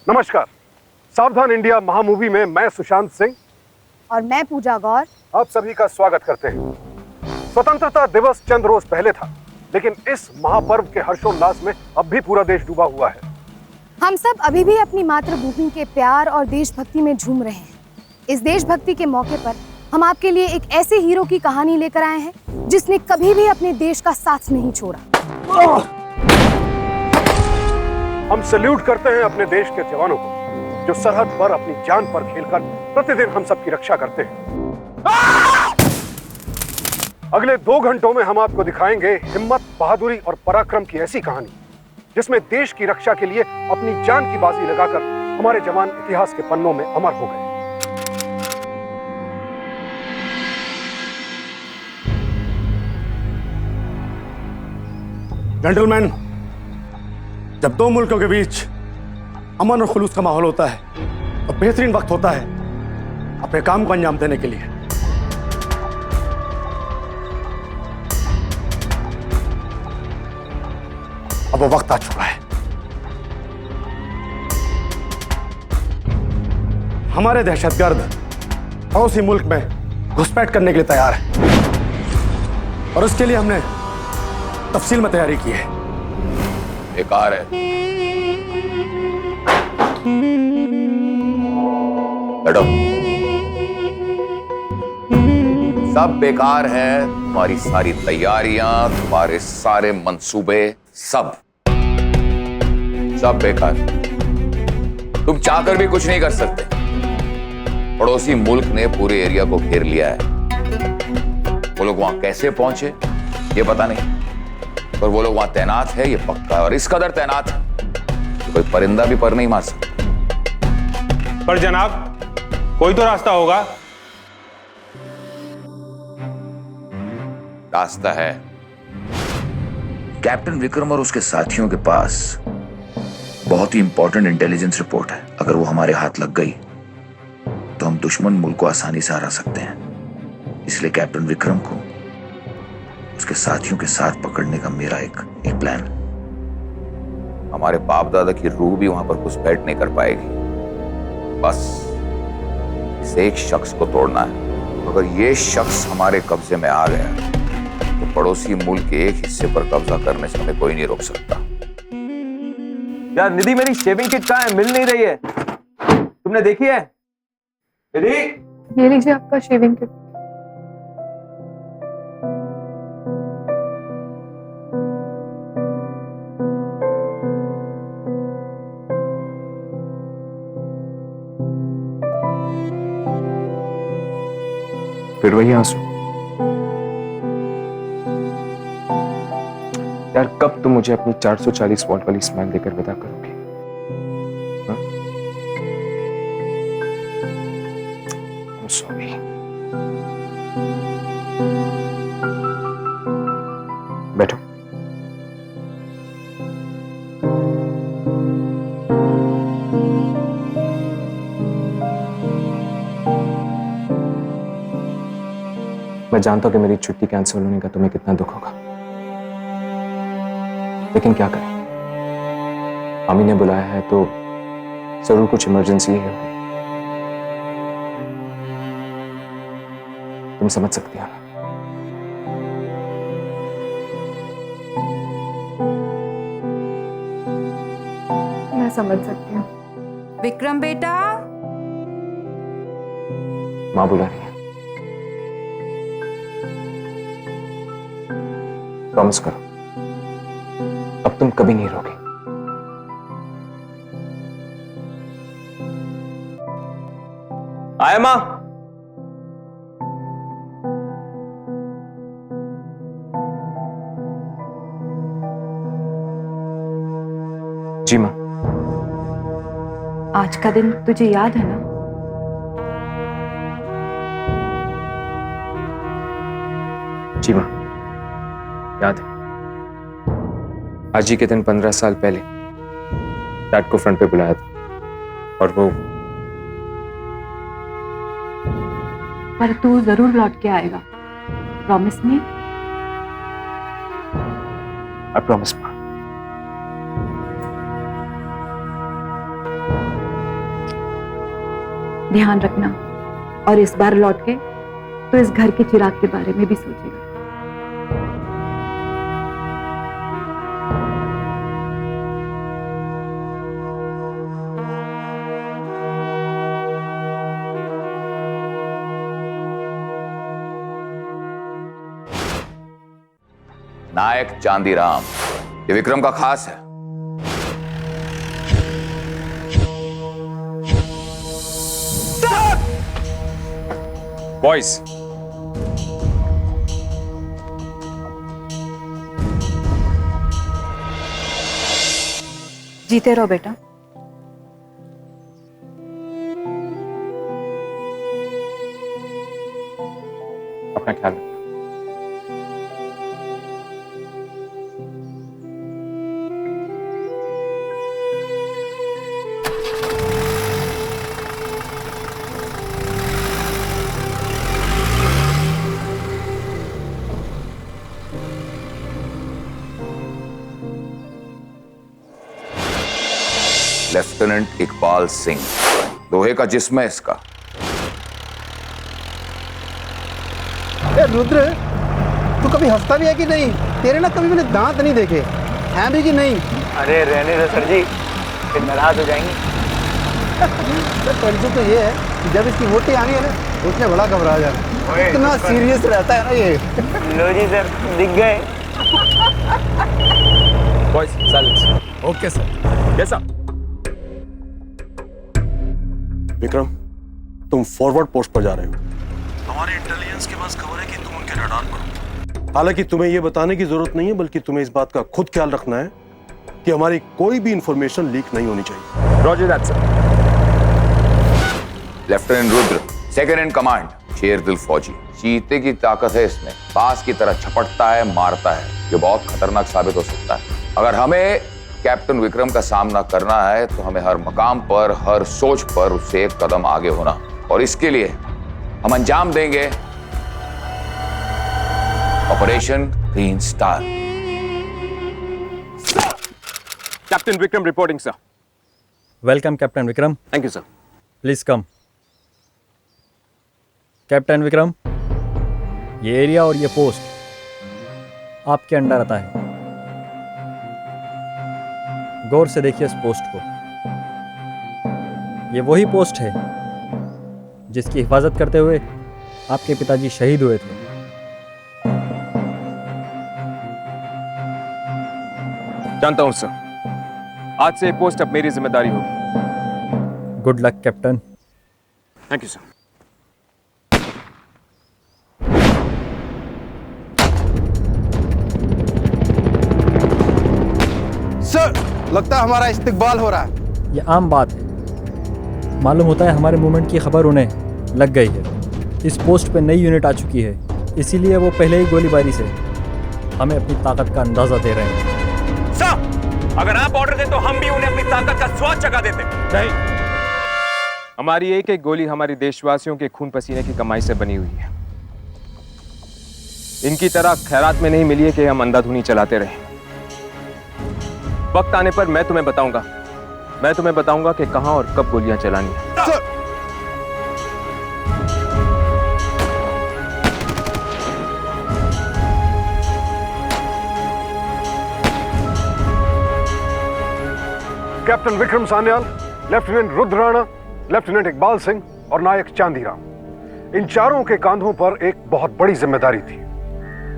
नमस्कार। सावधान इंडिया महामूवी में मैं सुशांत सिंह और मैं पूजा गौर आप सभी का स्वागत करते हैं। स्वतंत्रता दिवस चंद रोज पहले था, लेकिन इस महापर्व के हर्षोल्लास में अब भी पूरा देश डूबा हुआ है। हम सब अभी भी अपनी मातृभूमि के प्यार और देशभक्ति में झूम रहे हैं। इस देशभक्ति के मौके पर हम आपके लिए एक ऐसे हीरो की कहानी लेकर आए हैं जिसने कभी भी अपने देश का साथ नहीं छोड़ा। हम सैल्यूट करते हैं अपने देश के जवानों को, जो सरहद पर अपनी जान पर खेलकर प्रतिदिन हम सबकी रक्षा करते हैं। अगले 2 घंटों में हम आपको दिखाएंगे हिम्मत, बहादुरी और पराक्रम की ऐसी कहानी जिसमें देश की रक्षा के लिए अपनी जान की बाजी लगाकर हमारे जवान इतिहास के पन्नों में अमर हो गए। जेंटलमैन, जब 2 मुल्कों के बीच अमन और खुलूस का माहौल होता है तो बेहतरीन वक्त होता है अपने काम को अंजाम देने के लिए। अब वो वक्त आ चुका है। हमारे दहशतगर्द पड़ोसी मुल्क में घुसपैठ करने के लिए तैयार है और उसके लिए हमने तफसील में तैयारी की है। बेकार है। बैठो। सब बेकार है। तुम्हारी सारी तैयारियां, तुम्हारे सारे मंसूबे, सब बेकार। तुम चाहकर भी कुछ नहीं कर सकते। पड़ोसी मुल्क ने पूरे एरिया को घेर लिया है। वो लोग वहां कैसे पहुंचे ये पता नहीं, पर वो लोग वहां तैनात है ये पक्का है, और इस कदर तैनात है कि कोई परिंदा भी पर नहीं मार सकता। पर जनाब, कोई तो रास्ता होगा। रास्ता है। कैप्टन विक्रम और उसके साथियों के पास बहुत ही इंपॉर्टेंट इंटेलिजेंस रिपोर्ट है। अगर वो हमारे हाथ लग गई तो हम दुश्मन मुल्क को आसानी से हरा सकते हैं। इसलिए कैप्टन विक्रम को उसके साथियों के साथ पकड़ने का मेरा एक प्लान। हमारे बाप दादा की रूह भी वहां पर घुसपैठ नहीं कर पाएगी। बस इस एक शख्स को तोड़ना है। अगर ये शख्स हमारे कब्जे में आ गया तो पड़ोसी मुल्क के एक हिस्से पर कब्जा करने से हमें कोई नहीं रोक सकता। यार निधि, मेरी शेविंग किट कहाँ है? मिल नहीं रही है। तुमने देखी है? निधि, ये लीजिए आपका शेविंग किट। फिर वही आंसू। यार कब तुम मुझे अपनी 440 वॉट वाली स्माइल देकर विदा करोगे? सॉरी। बैठो। मैं जानता हूं कि मेरी छुट्टी कैंसिल होने का तुम्हें कितना दुख होगा, लेकिन क्या करें, मम्मी ने बुलाया है तो जरूर कुछ इमरजेंसी है। तुम समझ सकती हो ना? मैं समझ सकती हूँ। विक्रम बेटा, माँ बुला रही है। प्रॉमिस करो, अब तुम कभी नहीं रोगे। आया मां? जी मां। आज का दिन तुझे याद है ना? जी मां, याद है। आज ही के दिन 15 साल पहले डैड को फ्रंट पे बुलाया था, और वो पर तू जरूर लौट के आएगा। Promise me? आई प्रॉमिस मां। ध्यान रखना, और इस बार लौट के तो इस घर के चिराग के बारे में भी सोचेगा। नायक चांदीराम, ये विक्रम का खास है। बॉयज, जीते रहो बेटा। अपना ख्याल रखना। लेफ्टिनेंट इकबाल सिंह, लोहे का जिस्म है इसका। ए रुद्र, तू कभी हंसता भी है कि नहीं? तेरे ना कभी मैंने दांत नहीं देखे हैं भी कि नहीं? अरे रहने दो सर जी, फिर नाराज हो जाएंगे। कंजू तो ये है कि जब इसकी वोटी आनी है ना, उसने बड़ा घबरा जाना। इतना सीरियस रहता है ना ये। लो जी सर, दिख गए। Boys, silence. Okay sir. कैसा? विक्रम, तुम फॉरवर्ड पोस्ट पर जा रहे हो। हमारे इंटेलिजेंस के पास खबर है कि तुम उनके रडार पर हो। हालांकि तुम्हें यह बताने की जरूरत नहीं है, बल्कि तुम्हें इस बात का खुद ख्याल रखना है कि हमारी कोई भी इंफॉर्मेशन लीक नहीं होनी चाहिए। Roger that sir. Lieutenant Rudra, second in command, शेर दिल फौजी। चीते की ताकत है इसमें, बाज की तरह छपटता है, मारता है, जो बहुत खतरनाक साबित हो सकता है। अगर हमें कैप्टन विक्रम का सामना करना है तो हमें हर मकाम पर, हर सोच पर उससे एक कदम आगे होना, और इसके लिए हम अंजाम देंगे operation green star. Captain Vikram reporting sir. Welcome captain Vikram. Thank you sir. Please come. Captain Vikram, ये एरिया और ये पोस्ट आपके अंडर आता है। गौर से देखिए इस पोस्ट को। ये वही पोस्ट है जिसकी हिफाजत करते हुए आपके पिताजी शहीद हुए थे। जानता हूं सर। आज से पोस्ट अब मेरी जिम्मेदारी होगी। Good luck captain. Thank you sir. Sir, लगता है हमारा इस्तिकबाल हो रहा है। ये आम बात है। मालूम होता है हमारे मूवमेंट की खबर उन्हें लग गई है। इस पोस्ट पे नई यूनिट आ चुकी है, इसीलिए वो पहले ही गोलीबारी से हमें अपनी ताकत का अंदाजा दे रहे हैं। सर, अगर आप ऑर्डर दें तो हम भी उन्हें अपनी ताकत का स्वाद चखा देते। नहीं, हमारी एक एक गोली हमारे देशवासियों के खून पसीने की कमाई से बनी हुई है। इनकी तरह खैरात में नहीं मिली है कि हम अंधाधुनी चलाते रहे। वक्त आने पर मैं तुम्हें बताऊंगा कि कहां और कब गोलियां चलानी है। Sir, captain Vikram Sanyal, lieutenant Rudra Rana, lieutenant Iqbal Singh और नायक चांदीराम, इन चारों के कांधों पर एक बहुत बड़ी जिम्मेदारी थी।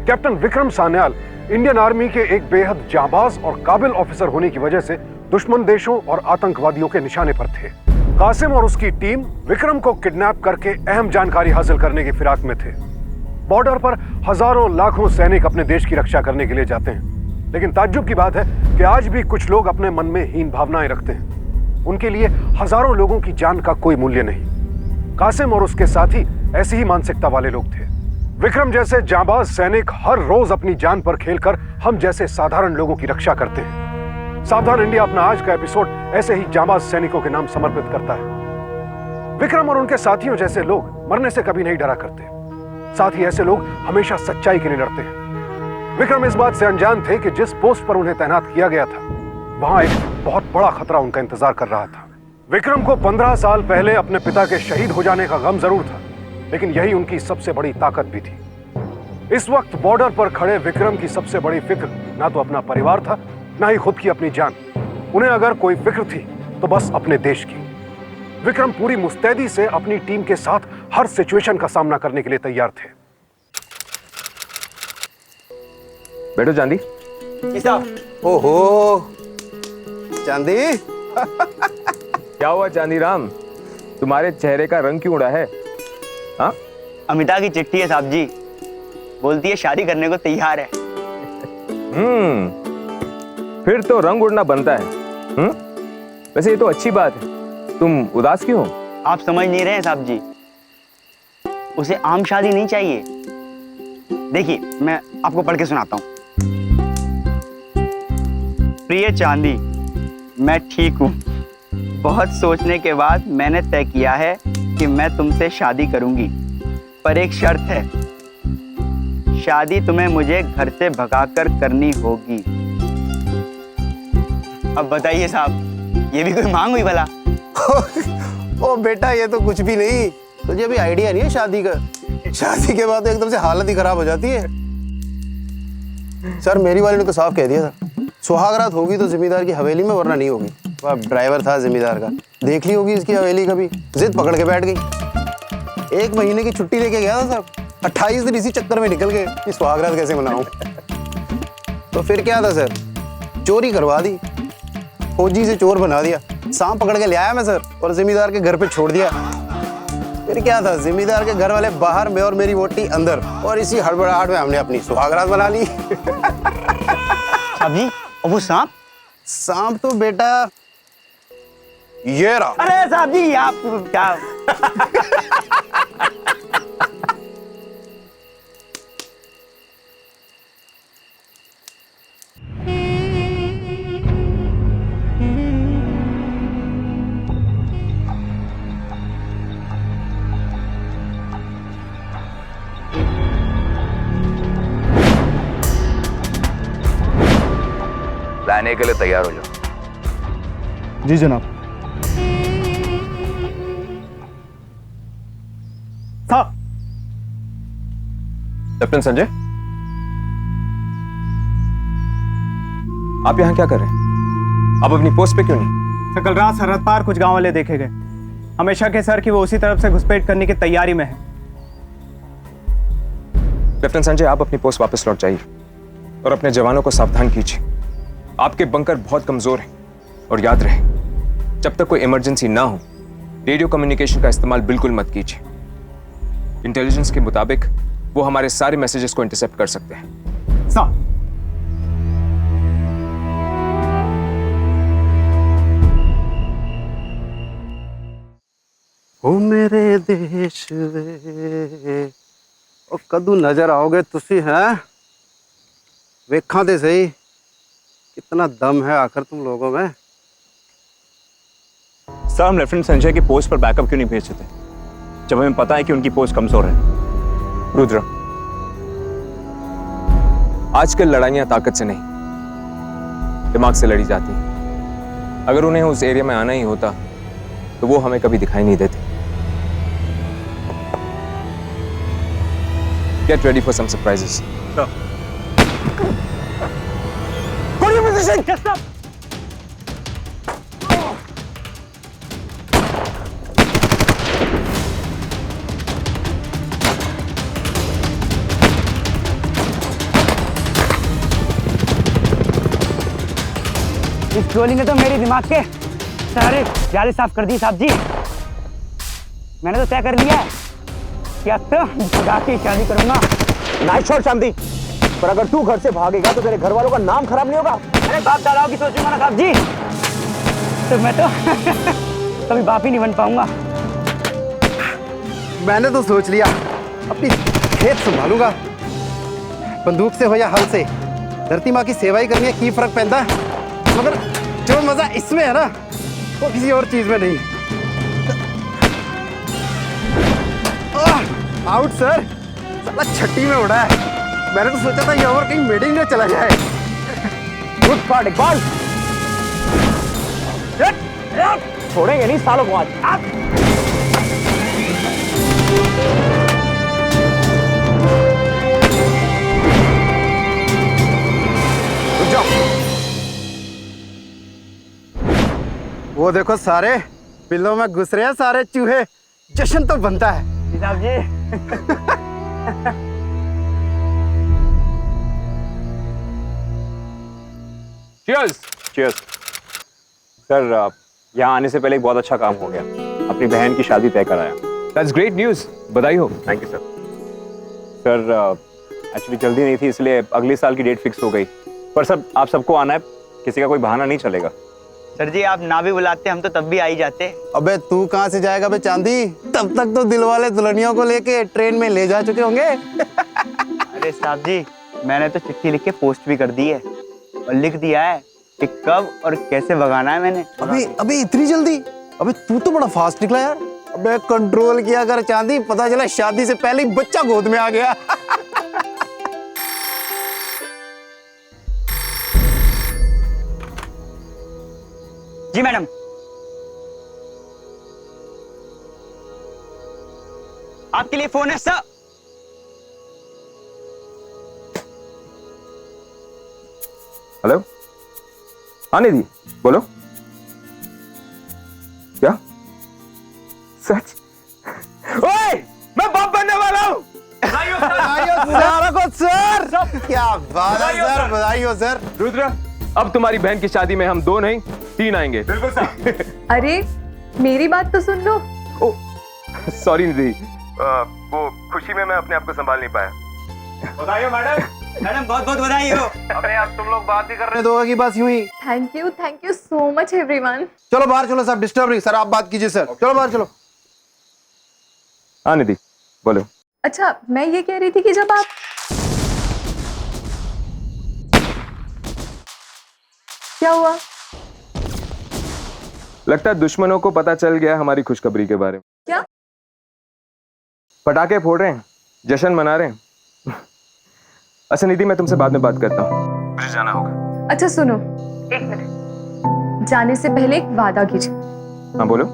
Captain Vikram Sanyal Indian army के एक बेहद जांबाज और काबिल ऑफिसर होने की वजह से दुश्मन देशों और आतंकवादियों के निशाने पर थे। कासिम और उसकी टीम विक्रम को किडनैप करके अहम जानकारी हासिल करने की फिराक में थे। बॉर्डर पर हजारों लाखों सैनिक अपने देश की रक्षा करने के लिए जाते हैं, लेकिन ताज्जुब की बात है कि आज भी कुछ लोग अपने मन में हीन भावनाएं रखते हैं। उनके लिए हजारों लोगों की जान का कोई मूल्य नहीं। कासिम और उसके साथी ऐसी ही मानसिकता वाले लोग थे। विक्रम जैसे जांबाज सैनिक हर रोज अपनी जान पर खेलकर हम जैसे साधारण लोगों की रक्षा करते हैं। सावधान इंडिया अपना आज का एपिसोड ऐसे ही जांबाज सैनिकों के नाम समर्पित करता है। विक्रम और उनके साथियों जैसे लोग मरने से कभी नहीं डरा करते, साथ ही ऐसे लोग हमेशा सच्चाई के लिए लड़ते हैं। विक्रम इस बात से अनजान थे कि जिस पोस्ट पर उन्हें तैनात किया गया था, वहां एक बहुत बड़ा खतरा उनका इंतजार कर रहा था। विक्रम को 15 साल पहले अपने पिता के शहीद हो जाने का गम जरूर था, लेकिन यही उनकी सबसे बड़ी ताकत भी थी। इस वक्त बॉर्डर पर खड़े विक्रम की सबसे बड़ी फिक्र ना तो अपना परिवार था, ना ही खुद की अपनी जान। उन्हें अगर कोई फिक्र थी तो बस अपने देश की। विक्रम पूरी मुस्तैदी से अपनी टीम के साथ हर सिचुएशन का सामना करने के लिए तैयार थे। बैठो चांदी। ओहो चांदी। क्या हुआ चांदीराम, तुम्हारे चेहरे का रंग क्यों उड़ा है? हाँ, अमिता की चिट्ठी है साहब जी, बोलती है शादी करने को तैयार है। फिर तो रंग उड़ना बनता है। वैसे ये तो अच्छी बात है। तुम उदास क्यों हो? आप समझ नहीं रहे हैं साहब जी, उसे आम शादी नहीं चाहिए। देखिए मैं आपको पढ़ के सुनाता हूँ। प्रिय चांदी, मैं ठीक हूँ। बहुत सोचने के बाद मैंने तय किया है कि मैं तुमसे शादी करूंगी, पर एक शर्त है। शादी तुम्हें मुझे घर से भगाकर करनी होगी। अब बताइए साहब, ये भी कोई मांग हुई भला? ओ बेटा, ये तो कुछ भी नहीं। तुझे अभी आइडिया नहीं है शादी का। शादी के बाद तो एकदम से हालत ही खराब हो जाती है। सर मेरी वाली ने तो साफ कह दिया था, सुहागरात होगी तो जिम्मेदार की हवेली में, वरना नहीं होगी। वह ड्राइवर था जिम्मेदार का, देख ली होगी इसकी हवेली कभी, जिद पकड़ के बैठ गई। 1 महीने की छुट्टी लेके गया था साहब, 28 दिन इसी चक्कर में निकल गए कि सुहागरात कैसे मनाऊं। तो फिर क्या था सर, चोरी करवा दी, फौजी से चोर बना दिया, सांप पकड़ के ले आया मैं सर, और जिम्मेदार के घर पे छोड़ दिया। फिर क्या था, जिम्मेदार के घर वाले बाहर, मैं और मेरी वोटी अंदर, और इसी हड़बड़ाहट में हमने अपनी सुहागरात बना ली। साहब जी, और वो सांप? सांप तो बेटा ये रहा। अरे साहब जी, आप क्या? लाने के लिए तैयार हो जाओ। जी जनाब। कैप्टन संजय, आप यहाँ क्या कर रहे हैं? आप अपनी पोस्ट पे क्यों नहीं? तो कल रात सरहद पार कुछ गांव वाले देखे गए। हमेशा के सर कि वो उसी तरफ से घुसपैठ करने की तैयारी में है। कैप्टन संजय, आप अपनी पोस्ट वापस लौट जाइए और अपने जवानों को सावधान कीजिए। आपके बंकर बहुत कमजोर हैं, और याद रहे, जब तक कोई इमरजेंसी ना हो, रेडियो कम्युनिकेशन का इस्तेमाल बिल्कुल मत कीजिए। इंटेलिजेंस के मुताबिक वो हमारे सारे मैसेजेस को इंटरसेप्ट कर सकते हैं। साहब, ओ मेरे देश वे, ओ कदू नजर आओगे तुसी हैं? वेखा ते सही कितना दम है आखिर तुम लोगों में। सर, हम लेफ्टिनेंट संजय की पोस्ट पर बैकअप क्यों नहीं भेजते थे, जब हमें पता है कि उनकी पोस्ट कमजोर है? रुद्र, आजकल लड़ाइयां ताकत से नहीं, दिमाग से लड़ी जाती हैं। अगर उन्हें उस एरिया में आना ही होता तो वो हमें कभी दिखाई नहीं देते। Get ready for some surprises. इस गोली ने तो मेरे दिमाग के सारे जाले साफ कर दिए साहब जी। मैंने तो तय कर लिया है कि अब तो भगा के शादी करूंगा। नाइस शॉट चांदी, पर अगर तू घर से भागेगा तो तेरे घर वालों का नाम खराब नहीं होगा? अरे बाप दादाओं की सोचूंगा ना साहब जी, तो मैं तो कभी बाप ही नहीं बन पाऊंगा। मैंने तो सोच लिया अपनी खेत संभालूंगा, बंदूक से हो या हल से, धरती माँ की सेवा ही करनी है, की फर्क पैदा है। मगर जो मजा इसमें है ना, वो किसी और चीज में नहीं। आउट सर, साला छट्टी में उड़ा है। मैंने तो सोचा था ये ओवर कहीं मीटिंग में चला जाए। Good part Iqbal. छोड़ेंगे नहीं सालों को आज। वो देखो सारे बिलों में घुस रहे हैं सारे चूहे, जश्न तो बनता है। जनाब जी चीयर्स। चीयर्स। सर यहाँ आने से पहले एक बहुत अच्छा काम हो गया, अपनी बहन की शादी तय कराया। दैट्स ग्रेट न्यूज़, बधाई हो। Thank you sir. Sir actually जल्दी नहीं थी इसलिए अगले साल की डेट फिक्स हो गई, पर सर आप सबको आना है, किसी का कोई बहाना नहीं चलेगा। सर जी आप ना भी बुलाते हम तो तब भी आ ही जाते। अबे तू कहाँ से जाएगा बे चांदी, तब तक तो दिलवाले दुल्हनियों को लेके ट्रेन में ले जा चुके होंगे। अरे साहब जी मैंने तो चिट्ठी लिख के पोस्ट भी कर दी है और लिख दिया है कि कब और कैसे भगाना है मैंने। अबे इतनी जल्दी? अबे तू तो बड़ा फास्ट निकला यार। अबे कंट्रोल किया कर चांदी, पता चला शादी से पहले ही बच्चा गोद में आ गया। जी मैडम। आपके लिए फोन है सर। हेलो, हाँ निधि बोलो। क्या सच? ओए मैं बाप बनने वाला हूँ। सर क्या बात है सर, बधाई हो सर। रुद्र, अब तुम्हारी बहन की शादी में हम 2 नहीं 3 आएंगे। बिल्कुल सर। अरे मेरी बात तो सुन लो। ओ सॉरी निधि, वो खुशी में मैं अपने आप को संभाल नहीं पाया। बधाई हो मैडम। मैडम बहुत बहुत बधाई हो। अबे अब तुम लोग बात ही कर रहे हो कि बस यूं ही। Thank you so much everyone. चलो बाहर चलो, सब डिस्टर्ब नहीं। सर आप बात कीजिए सर, चलो बाहर चलो। हाँ निधि बोलो। अच्छा मैं ये कह रही थी कि जब आप क्या हुआ? लगता है दुश्मनों को पता चल गया हमारी खुशखबरी के बारे में। क्या? पटाखे फोड़ रहे हैं, जश्न मना रहे हैं। अच्छा निधि मैं तुमसे बाद में बात करता हूँ, मुझे जाना होगा। अच्छा सुनो, 1 मिनट। जाने से पहले एक वादा कीजिए। हाँ बोलो।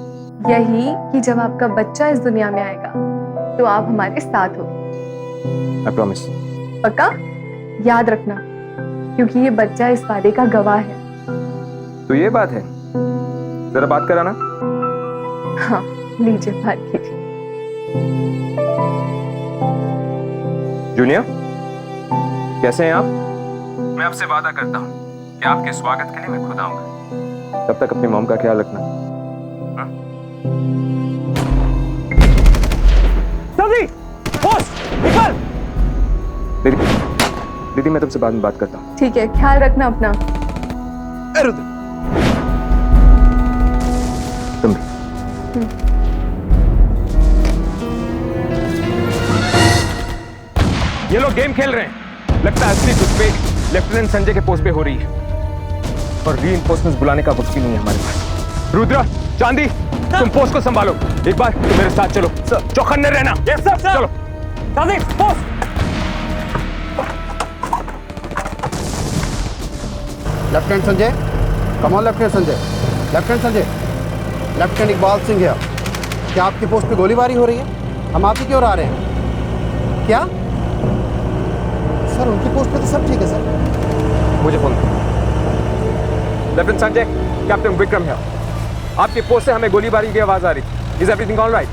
यही कि जब आपका बच्चा इस दुनिया में आएगा तो आप हमारे साथ हो। I promise. पक्का? याद रखना, क्योंकि ये बच्चा इस वादे का गवाह है। तो ये बात है, जरा बात कराना। हाँ लीजिए बात कीजिए। जूनियर कैसे हैं आप? मैं आपसे वादा करता हूँ कि आपके स्वागत के लिए मैं खुद आऊंगा। तब तक अपनी मॉम का ख्याल रखना। जल्दी पोस्ट निकल। दीदी मैं तुमसे बाद में बात करता हूँ। ठीक है, ख्याल रखना अपना। तुम भी। ये लोग गेम खेल रहे हैं। लगता है असली घुसपैठ लेफ्टिनेंट संजय के पोस्ट पे हो रही है और रीइंफोर्समेंट्स बुलाने का वक्त भी नहीं है हमारे पास। रुद्र, चांदी, तुम पोस्ट को संभालो। एक बार तुम मेरे साथ चलो, चौकन्ने रहना। Yes sir. चलो चांदी post. Lieutenant Sanjay, come on lieutenant Sanjay. Lieutenant Sanjay, lieutenant Iqbal Singh है। क्या आपकी पोस्ट पे गोलीबारी हो रही है? हम आप ही की ओर आ रहे हैं। क्या सर? उनकी पोस्ट पे तो सब ठीक है सर। मुझे फोन करो। लेफ्टिनेंट संजय, कैप्टन विक्रम है। आपकी पोस्ट से हमें गोलीबारी की आवाज आ रही। Is everything all right?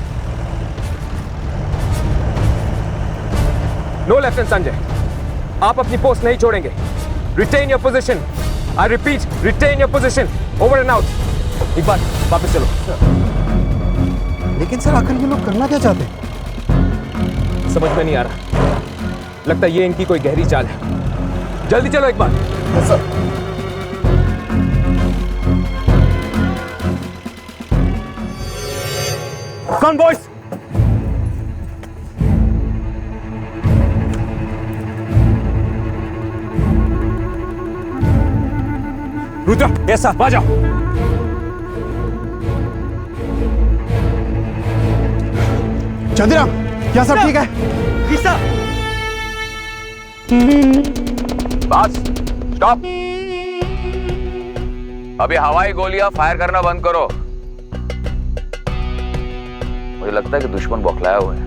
No lieutenant Sanjay, आप अपनी पोस्ट नहीं छोड़ेंगे। Retain your position. I repeat, retain your position. Over and out. एक बार वापस चलो। लेकिन सर आखिर ये लोग करना क्या चाहते हैं? समझ में नहीं आ रहा। लगता है ये इनकी कोई गहरी चाल है। जल्दी चलो एक बार। सर कौन बॉयज? रुद्र, यस सर, आ जाओ। चंद्रा, क्या सब ठीक है? जी सर। Bus stop. अभी हवाई गोलियां फायर करना बंद करो लगता है कि दुश्मन बौखलाया हुआ है।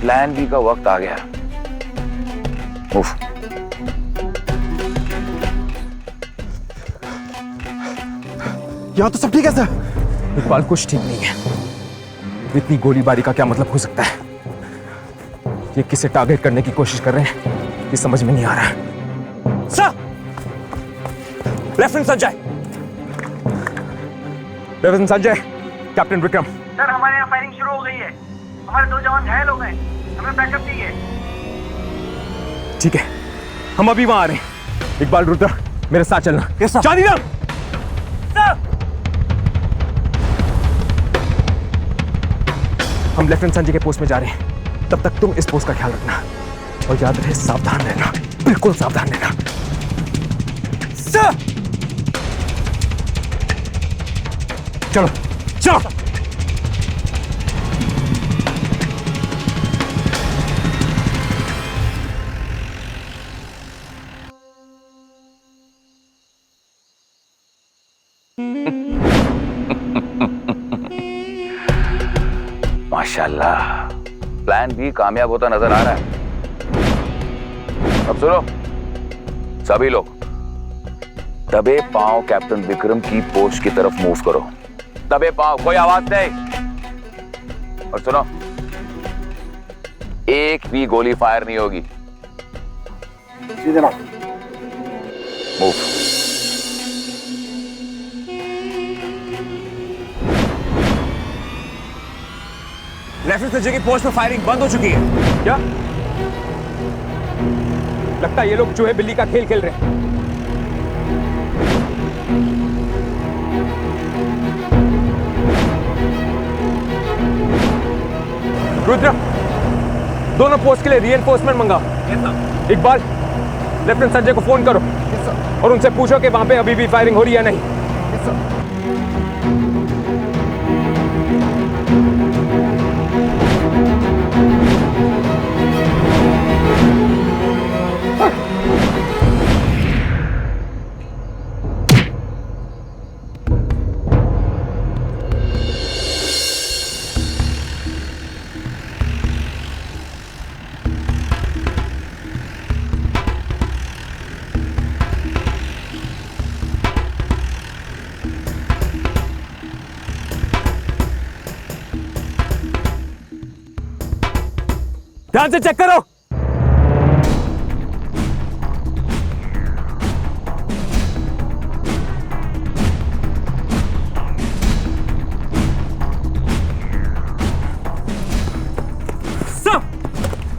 प्लान बी का वक्त आ गया। उफ। यहाँ तो सब ठीक है सर। इकबाल कुछ ठीक नहीं है। इतनी गोलीबारी का क्या मतलब हो सकता है? ये किसे टारगेट करने की कोशिश कर रहे हैं ये समझ में नहीं आ रहा है। Sir! Lieutenant Sanjay! Lieutenant Sanjay, captain Vikram. Sir हमारे यहाँ फायरिंग शुरू हो गई है। हमारे 2 जवान घायल हो गए। हमें बैकअप चाहिए। ठीक है, हम अभी वहां आ रहे हैं। इकबाल, रुद्र, मेरे साथ चलना। चांदीराम! हम लेफ्टिनेंट संजय के पोस्ट में जा रहे हैं। तब तक तुम इस पोस्ट का ख्याल रखना और याद रहे सावधान रहना, बिल्कुल सावधान रहना। सर! चलो चलो। माशाल्लाह, प्लान बी कामयाब होता नजर आ रहा है। अब सुनो सभी लोग, दबे पांव कैप्टन विक्रम की पोस्ट की तरफ मूव करो। दबे पांव, कोई आवाज नहीं। और सुनो, एक भी गोली फायर नहीं होगी। मूव। लेफ्टिनेंट संजय की पोस्ट में फायरिंग बंद हो चुकी है। क्या लगता है ये लोग चूहे बिल्ली का खेल खेल रहे हैं? रुद्र, दोनों पोस्ट के लिए रीएनफोर्समेंट मंगा। इकबाल, लेफ्टिनेंट संजय को फोन करो और उनसे पूछो कि वहां पे अभी भी फायरिंग हो रही है नहीं। ध्यान से चेक करो।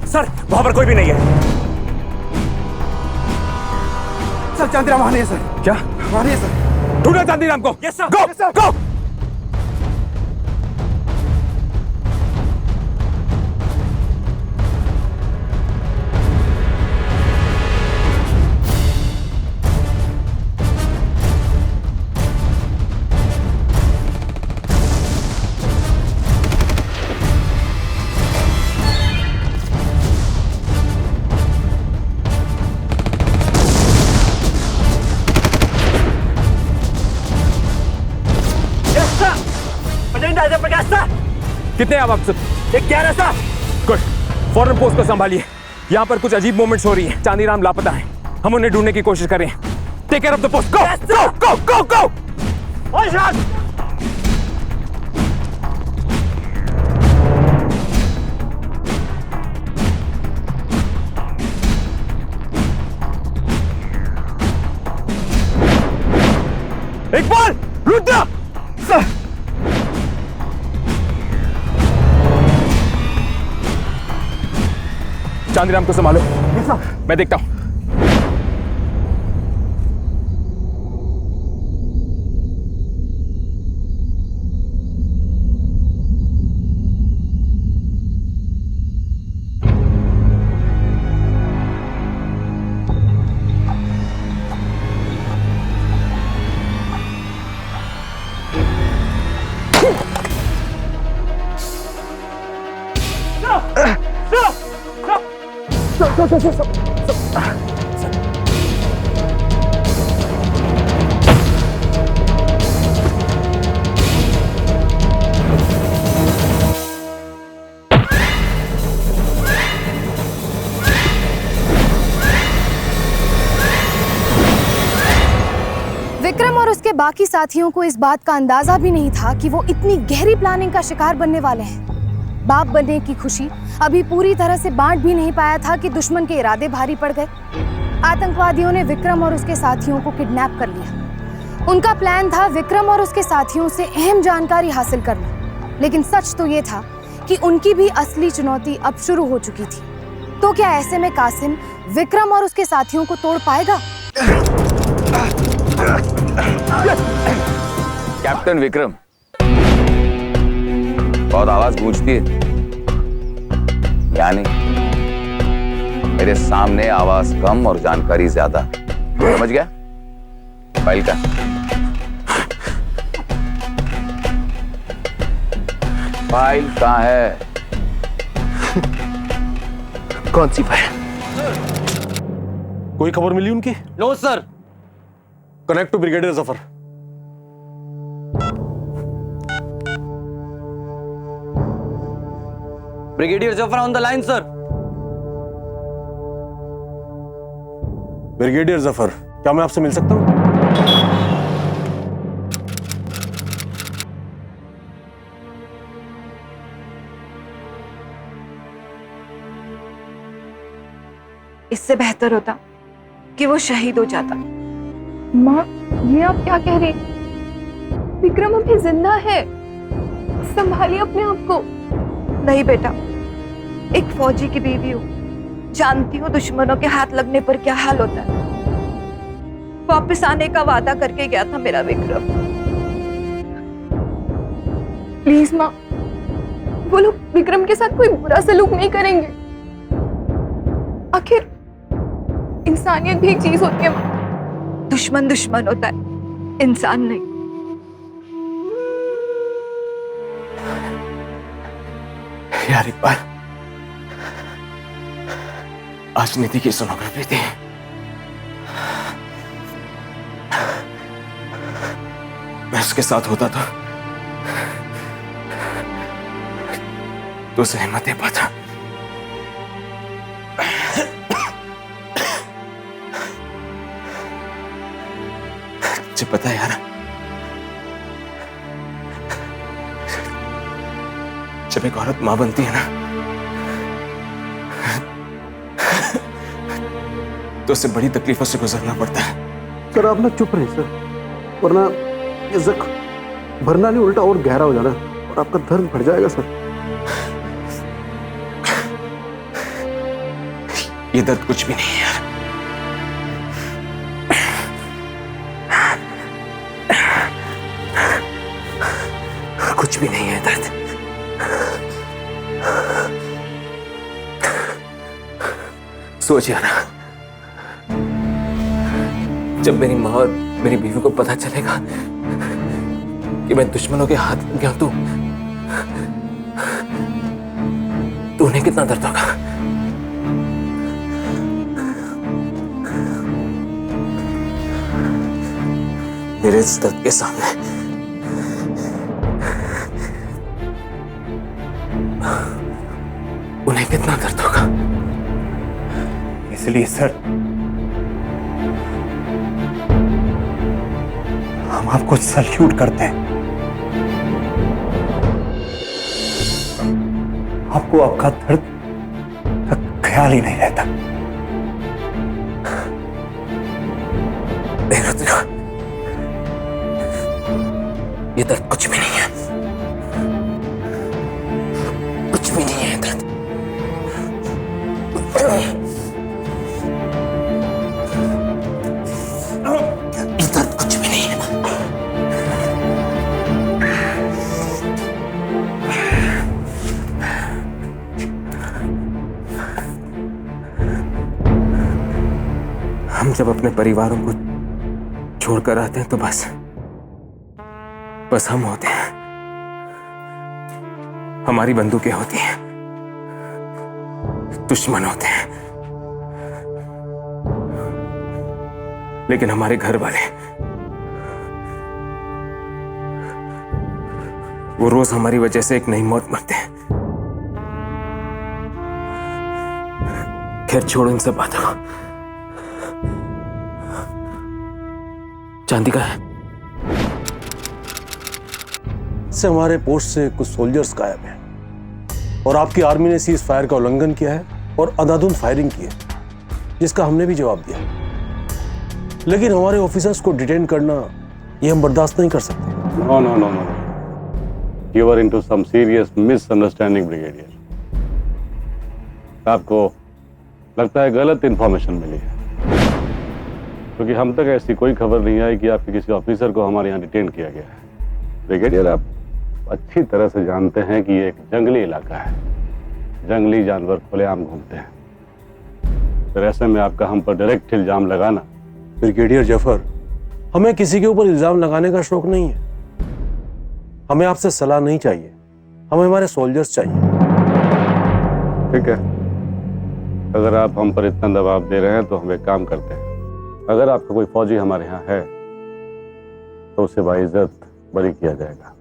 सर, वहां पर कोई भी नहीं है। सर चांदीराम वहां नहीं है सर। क्या? वहां नहीं है सर। ढूंढो चांदीराम को। Yes sir. Go go. कितने आप सब? 11 सर। गुड, फौरन पोस्ट को संभालिए। यहाँ पर कुछ अजीब मूवमेंट्स हो रही है। चांदीराम लापता है। हम उन्हें ढूंढने की कोशिश कर रहे हैं। Take care of the post. Go go go go go. Iqbal, Rudra, sir. Chandiram को संभालो। मैं देखता हूं। विक्रम और उसके बाकी साथियों को इस बात का अंदाजा भी नहीं था कि वो इतनी गहरी प्लानिंग का शिकार बनने वाले हैं। बाप बनने की खुशी अभी पूरी तरह से बांट भी नहीं पाया था कि दुश्मन के इरादे भारी पड़ गए। आतंकवादियों ने विक्रम और उसके साथियों को किडनैप कर लिया। उनका प्लान था विक्रम और उसके साथियों से अहम जानकारी हासिल करना, लेकिन सच तो ये था कि उनकी भी असली चुनौती अब शुरू हो चुकी थी। तो क्या ऐसे में कासिम विक्रम और उसके साथियों को तोड़ पाएगा? कैप्टन विक्रम, बहुत आवाज गूंजती है। यानी मेरे सामने आवाज कम और जानकारी ज्यादा, समझ गया? फाइल का फाइल कहाँ है? कौन सी फाइल? कोई खबर मिली उनकी? No sir. Connect to brigadier Zafar. Brigadier Zafar on the line sir. Brigadier Zafar, क्या मैं आपसे मिल सकता हूं? इससे बेहतर होता कि वो शहीद हो जाता। माँ, ये आप क्या कह रही? विक्रम अभी जिंदा है, संभालिए अपने आप को। नहीं बेटा, एक फौजी की बीवी हूँ, जानती हूँ दुश्मनों के हाथ लगने पर क्या हाल होता है। वापस आने का वादा करके गया था मेरा विक्रम। प्लीज माँ, वो लोग विक्रम के साथ कोई बुरा सलूक नहीं करेंगे। आखिर इंसानियत भी एक चीज होती है माँ। दुश्मन दुश्मन होता है, इंसान नहीं। यार इकबाल, आज निधि की सोनोग्राफी थी। मैं उसके साथ होता तो उसे हिम्मत दे पाता। मुझे पता है यार, जब एक औरत मां बनती है ना, तो उसे बड़ी तकलीफों से गुजरना पड़ता है। सर आप ना चुप रहे सर, वरना ये जख्म भरना नहीं उल्टा और गहरा हो जाना और आपका दर्द बढ़ जाएगा सर। ये दर्द कुछ भी नहीं है यार। कुछ भी नहीं है दर्द। सोच यार, जब मेरी माँ और मेरी बीवी को पता चलेगा कि मैं दुश्मनों के हाथ में गया, तो उन्हें कितना दर्द होगा। मेरे इस दर्द के सामने उन्हें कितना दर्द होगा। इसलिए सर हम आपको सल्यूट करते हैं। आपको आपका दर्द का ख्याल ही नहीं रहता। ये दर्द कुछ भी नहीं है, कुछ भी नहीं है दर्द। ये दर्द कुछ भी नहीं है। हम जब अपने परिवारों को छोड़कर आते हैं तो बस हम होते हैं, हमारी बंदूकें होती हैं, दुश्मन होते हैं, लेकिन हमारे घर वाले वो रोज हमारी वजह से एक नई मौत मरते हैं। खैर छोड़ो इन सब बातों को। चांदी का है? से हमारे पोस्ट से कुछ सोल्जर्स गायब हैं और आपकी आर्मी ने सीज फायर का उल्लंघन किया है और अंधाधुंध फायरिंग की है, जिसका हमने भी जवाब दिया। लेकिन हमारे ऑफिसर्स को डिटेन करना ये हम बर्दाश्त नहीं कर सकते। No no no no, you are into some serious misunderstanding brigadier. आपको लगता है गलत इंफॉर्मेशन मिली है, क्योंकि हम तक ऐसी कोई खबर नहीं आई कि आपके किसी ऑफिसर को हमारे यहाँ डिटेन किया गया है। ब्रिगेडियर, आप अच्छी तरह से जानते हैं कि ये एक जंगली इलाका है, जंगली जानवर खुलेआम घूमते हैं। फिर ऐसे में आपका हम पर डायरेक्ट इल्जाम लगाना। ब्रिगेडियर जफर, हमें किसी के ऊपर इल्जाम लगाने का शौक नहीं है। हमें आपसे सलाह नहीं चाहिए, हमें हमारे सोल्जर्स चाहिए। ठीक है, अगर आप हम पर इतना दबाव दे रहे हैं तो हम एक काम करते हैं। अगर आपका कोई फौजी हमारे यहाँ है तो उसे बाइज्जत बरी किया जाएगा।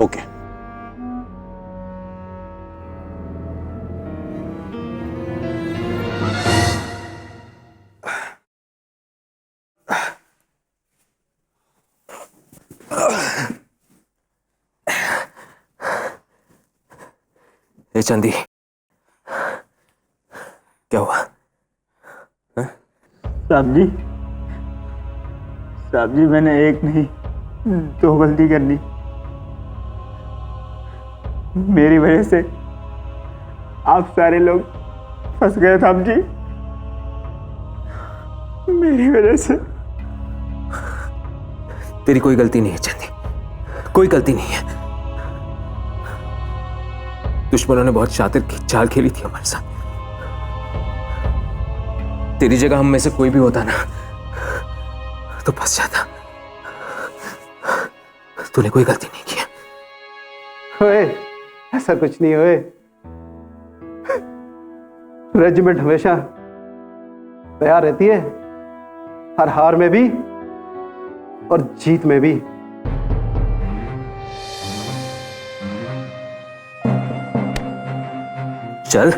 ओके। ए चांदी, क्या हुआ? साहब जी मैंने एक नहीं 2 गलती कर दी। मेरी वजह से आप सारे लोग फंस गए साहब जी, मेरी वजह से। तेरी कोई गलती नहीं है चांदी, कोई गलती नहीं है। दुश्मनों ने बहुत शातिर की चाल खेली थी हमारे साथ। तेरी जगह हम में से कोई भी होता ना तो फंस जाता। तूने कोई गलती नहीं किया। ओए, ऐसा कुछ नहीं होए। रेजिमेंट हमेशा तैयार रहती है, हर हार में भी और जीत में भी। चल,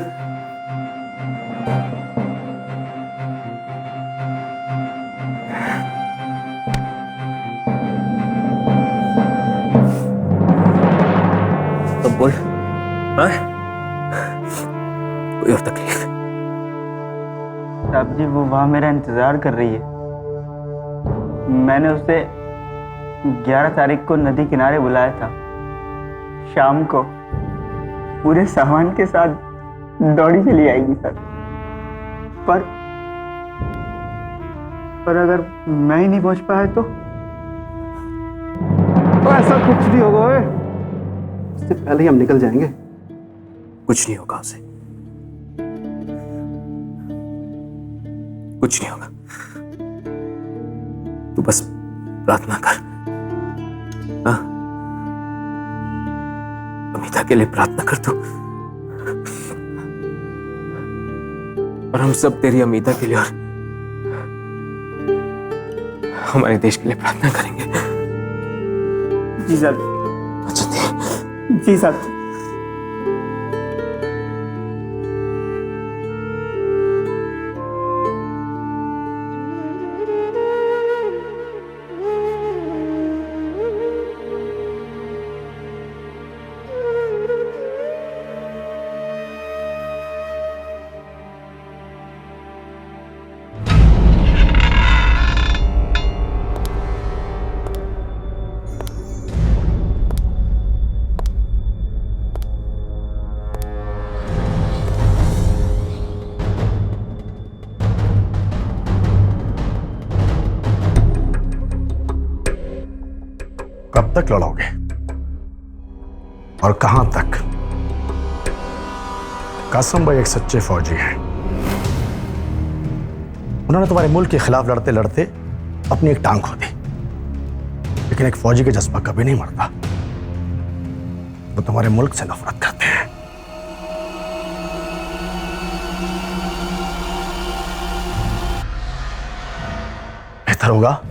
तो बोल, हाँ? कोई और तकलीफ? साहब जी वो वहां मेरा इंतजार कर रही है। मैंने उसे 11 तारीख को नदी किनारे बुलाया था, शाम को पूरे सामान के साथ दौड़ी चली आएगी सर। पर अगर मैं ही नहीं पहुंच पाया तो ऐसा कुछ नहीं होगा ओए, इससे पहले ही हम निकल जाएंगे। कुछ नहीं होगा उसे, कुछ नहीं होगा। तू बस प्रार्थना कर, हाँ? अमिता के लिए प्रार्थना कर तू, और हम सब तेरी अमिता के लिए और हमारे देश के लिए प्रार्थना करेंगे। जी साहब। अच्छा जी साहब। कब तक लड़ोगे और कहां तक? कासम भाई एक सच्चे फौजी हैं। उन्होंने तुम्हारे मुल्क के खिलाफ लड़ते लड़ते अपनी एक टांग खो दी, लेकिन एक फौजी का जज्बा कभी नहीं मरता। वो तुम्हारे मुल्क से नफरत करते हैं। बेहतर होगा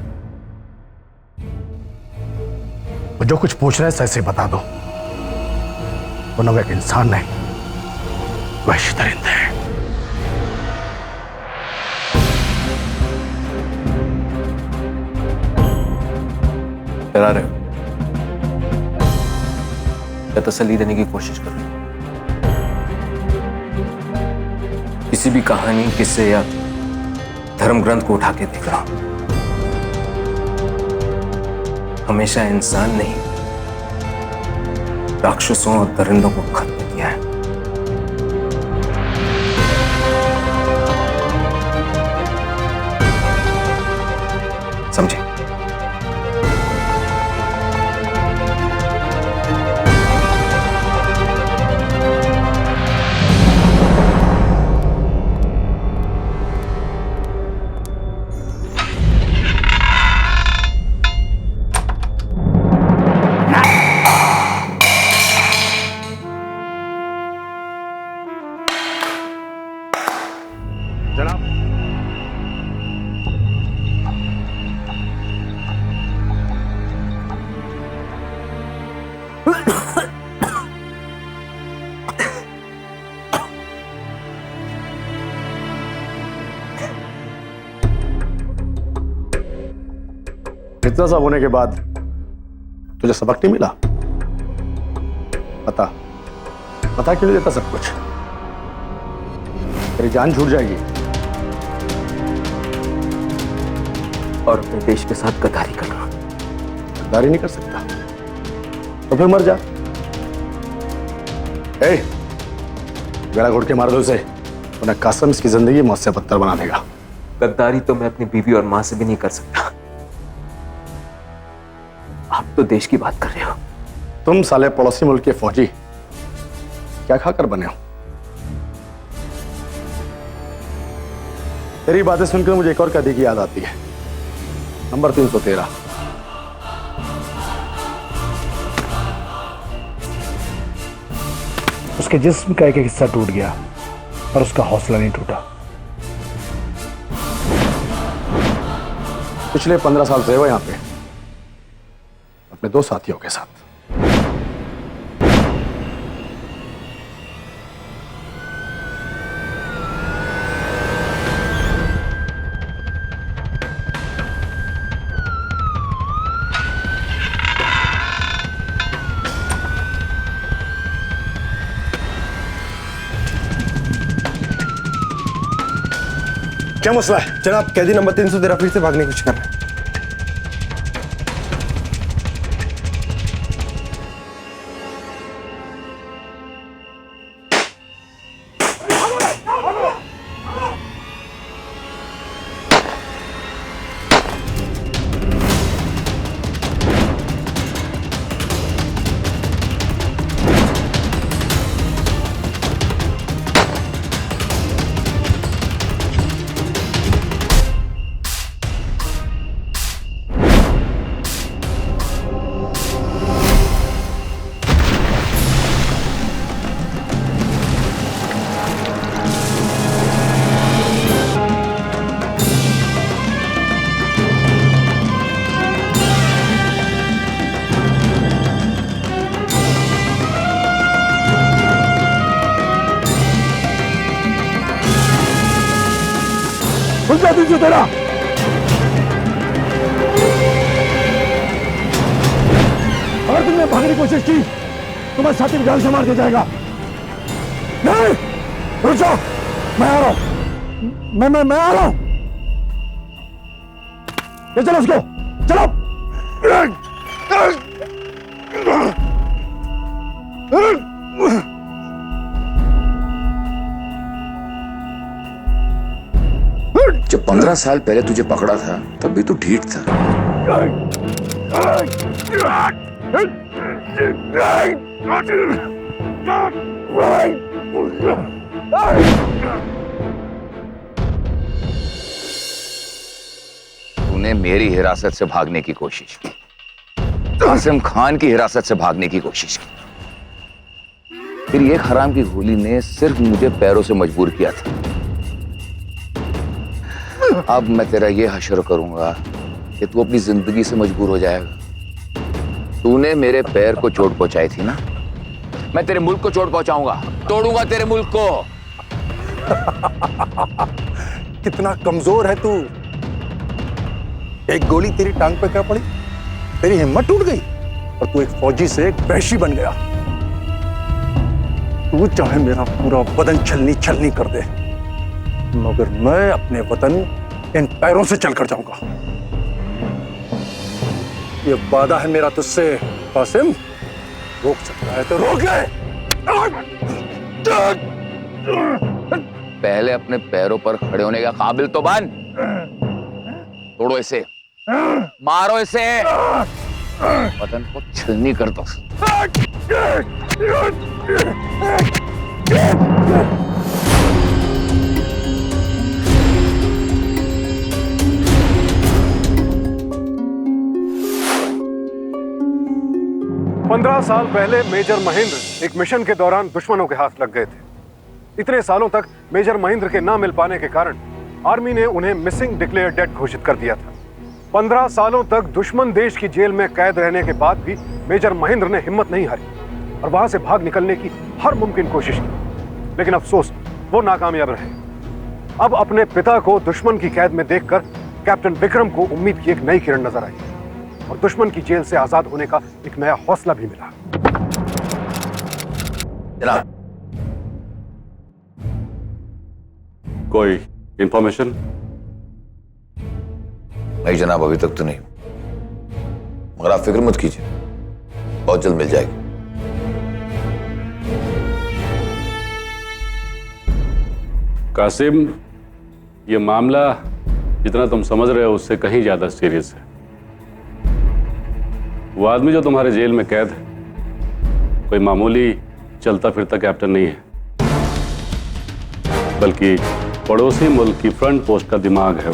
वो जो कुछ पूछ रहे हैं सही से बता दो। वो न एक इंसान नहीं, वहशी दरिंदे हैं। डरा रहे हो या तसल्ली देने की कोशिश कर रहे हो? किसी भी कहानी, किस्से या धर्म ग्रंथ को उठा के देख रहा हूं। हमेशा इंसान नहीं, राक्षसों और दरिंदों को खत्म किया है। समझे? इतना सब होने के बाद तुझे सबक नहीं मिला? पता क्यों नहीं देता सब कुछ? तेरी जान छूट जाएगी और अपने देश के साथ गद्दारी करना। गद्दारी नहीं कर सकता तो फिर मर जा। गला घोट के मार दो उसे, उन्हें कासम इसकी जिंदगी मौत से पत्थर बना देगा। गद्दारी तो मैं अपनी बीवी और मां से भी नहीं कर सकता। आप तो देश की बात कर रहे हो। तुम साले पड़ोसी मुल्क के फौजी क्या खाकर बने हो? तेरी बातें सुनकर मुझे एक और कैदी की याद आती है, नंबर 313। उसके जिस्म का एक हिस्सा टूट गया पर उसका हौसला नहीं टूटा। पिछले 15 साल से वो यहां पे अपने 2 साथियों के साथ। क्या मसला है जनाब? कैदी नंबर 313 फिर से भागने की कोशिश कर रहे हैं। तेरा अगर तुमने भागने की कोशिश की तो मैं साथी जान से मार दिया जाएगा। नहीं, रुक जाओ, मैं आ रहा हूं। मैं आ रहा हूं। ये चलो उसको, चलो। जब 15 साल पहले तुझे पकड़ा था तब भी तू ढीठ था। तूने मेरी हिरासत से भागने की कोशिश की, कासिम खान की हिरासत से भागने की कोशिश की। फिर एक हराम की गोली ने सिर्फ मुझे पैरों से मजबूर किया था। अब मैं तेरा ये हश्र करूंगा कि तू अपनी जिंदगी से मजबूर हो जाएगा। तूने मेरे पैर को चोट पहुंचाई थी ना, मैं तेरे मुल्क को चोट पहुंचाऊंगा, तोड़ूंगा तेरे मुल्क को। कितना कमजोर है तू। एक गोली तेरी टांग पे क्या पड़ी तेरी हिम्मत टूट गई और तू एक फौजी से एक वहशी बन गया। तू चाहे मेरा पूरा बदन छलनी छलनी कर दे, मगर मैं अपने वतन इन पैरों से चलकर जाऊंगा। ये वादा है मेरा तुझसे कासिम। रोक सकता है तो रोक ले। पहले अपने पैरों पर खड़े होने का काबिल तो बन। तोड़ो इसे, मारो इसे, वतन को छलनी कर दो। 15 साल पहले मेजर महेंद्र एक मिशन के दौरान दुश्मनों के हाथ लग गए थे। इतने सालों तक मेजर महेंद्र के ना मिल पाने के कारण आर्मी ने उन्हें मिसिंग डिक्लेयर डेड घोषित कर दिया था। 15 सालों तक दुश्मन देश की जेल में कैद रहने के बाद भी मेजर महेंद्र ने हिम्मत नहीं हारी और वहां से भाग निकलने की हर मुमकिन कोशिश की, लेकिन अफसोस वो नाकामयाब रहे। अब अपने पिता को दुश्मन की कैद में देखकर कैप्टन विक्रम को उम्मीद की एक नई किरण नजर आई और दुश्मन की जेल से आजाद होने का एक नया हौसला भी मिला। जनाब, कोई इंफॉर्मेशन? नहीं जनाब, अभी तक तो नहीं, मगर आप फिक्र मत कीजिए, बहुत जल्द मिल जाएगी। कासिम, ये मामला जितना तुम समझ रहे हो उससे कहीं ज्यादा सीरियस है। वो आदमी जो तुम्हारे जेल में कैद है कोई मामूली चलता फिरता कैप्टन नहीं है, बल्कि पड़ोसी मुल्क की फ्रंट पोस्ट का दिमाग है।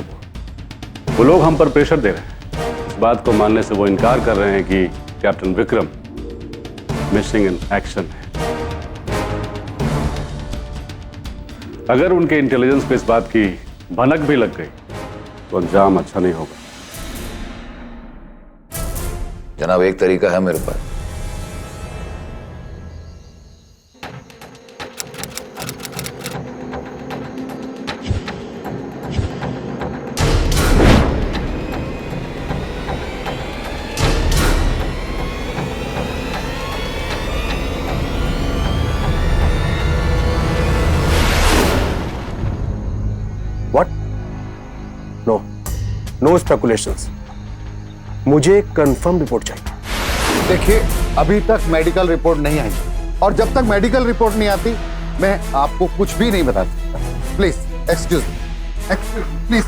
वो लोग हम पर प्रेशर दे रहे हैं। इस बात को मानने से वो इनकार कर रहे हैं कि captain Vikram missing in action है। अगर उनके इंटेलिजेंस पे इस बात की भनक भी लग गई तो अंजाम अच्छा नहीं होगा। जनाब, एक तरीका है मेरे पास। नो स्पेकुलेशंस, मुझे कंफर्म रिपोर्ट चाहिए। देखिए, अभी तक मेडिकल रिपोर्ट नहीं आई और जब तक मेडिकल रिपोर्ट नहीं आती मैं आपको कुछ भी नहीं बता सकता। Please excuse please.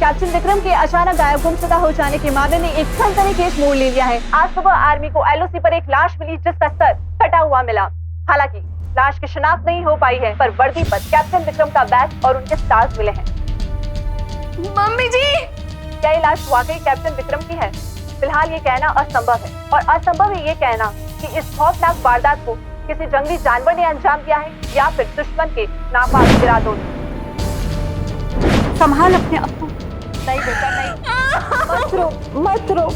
Captain Vikram के अचानक गायब गुमशुदा हो जाने के मामले ने एक सनसनीखेज मोड़ ले लिया है। आज सुबह आर्मी को एलओसी पर एक लाश मिली जिसका सर कटा हुआ मिला। हालांकि लाश की शिनाख्त नहीं हो पाई है, पर वर्दी पर कैप्टन विक्रम का बैच और उनके स्टार्स मिले हैं। मम्मी जी, क्या ये लाश वाकई कैप्टन विक्रम की है? फिलहाल ये कहना असंभव है और असंभव है ये कहना कि इस खौफनाक वारदात को किसी जंगली जानवर ने अंजाम दिया है या फिर दुश्मन के नापाक इरादों ने। संभाल अपने आप को। नहीं बेटा नहीं, मत रो मत रो।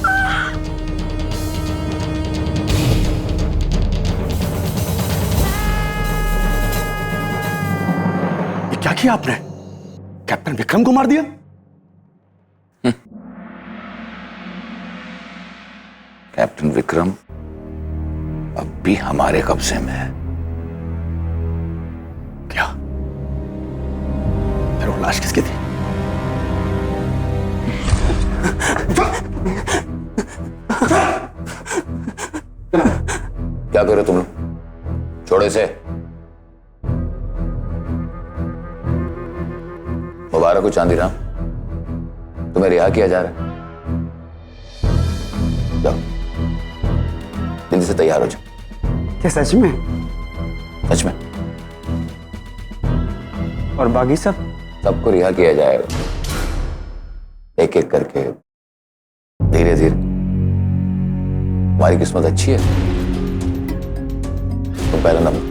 ये क्या किया आपने? कैप्टन विक्रम को मार दिया? कैप्टन विक्रम अब भी हमारे कब्जे में है। क्या? फिर वो लाश किसकी थी? क्या करो तुम लोग? छोड़ो इसे। मुबारक हो चांदीराम, तुम्हें रिहा किया जा रहा है। जाओ, जल्दी से तैयार हो जाओ। क्या सच में? सच में। और बाकी सब? सबको रिहा किया जाएगा, एक एक करके, धीरे धीरे। तुम्हारी किस्मत अच्छी है, तुम पहला नंबर।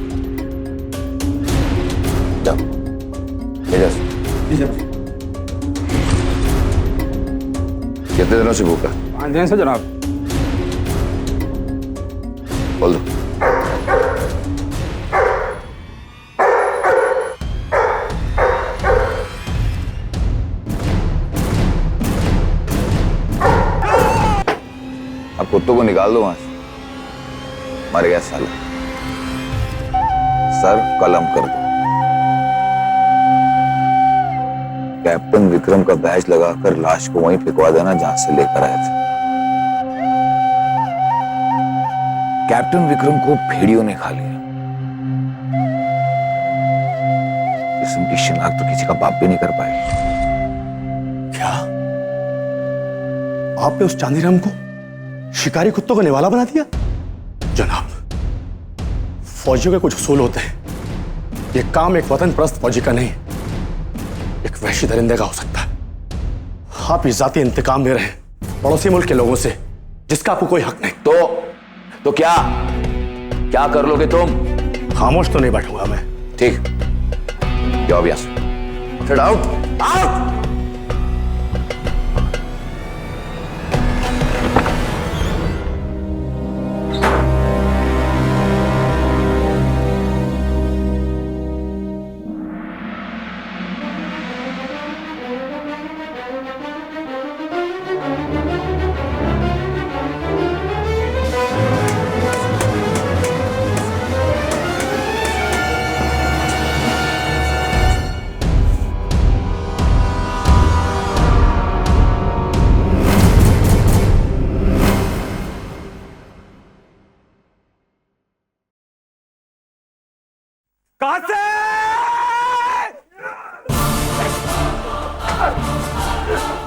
जाओ, ले जाओ। कितने दिनों से भूखा? 5 दिन से जनाब। बोल दो। अब कुत्तों को निकाल दो वहां से। मर गया साला। सर कलम कर दो। कैप्टन विक्रम का बैज लगाकर लाश को वहीं फेंकवा देना जहां से लेकर आए थे। कैप्टन विक्रम को भेड़ियों ने खा लिया। जिस्म की शिनाख्त तो किसी का बाप भी नहीं कर पाएगा। क्या आपने उस चांदीराम को शिकारी कुत्तों का निवाला बना दिया? जनाब, फौजियों के कुछ उसूल होते हैं। यह काम एक वतन परस्त फौजी का नहीं, एक वहशी दरिंदे का हो सकता है। आप इस जाती इंतकाम ले रहे हैं पड़ोसी मुल्क के लोगों से, जिसका आपको कोई हक नहीं। तो क्या कर लोगे तुम? खामोश तो नहीं बैठूंगा मैं। ठीक, जाओ यस। Get out, out.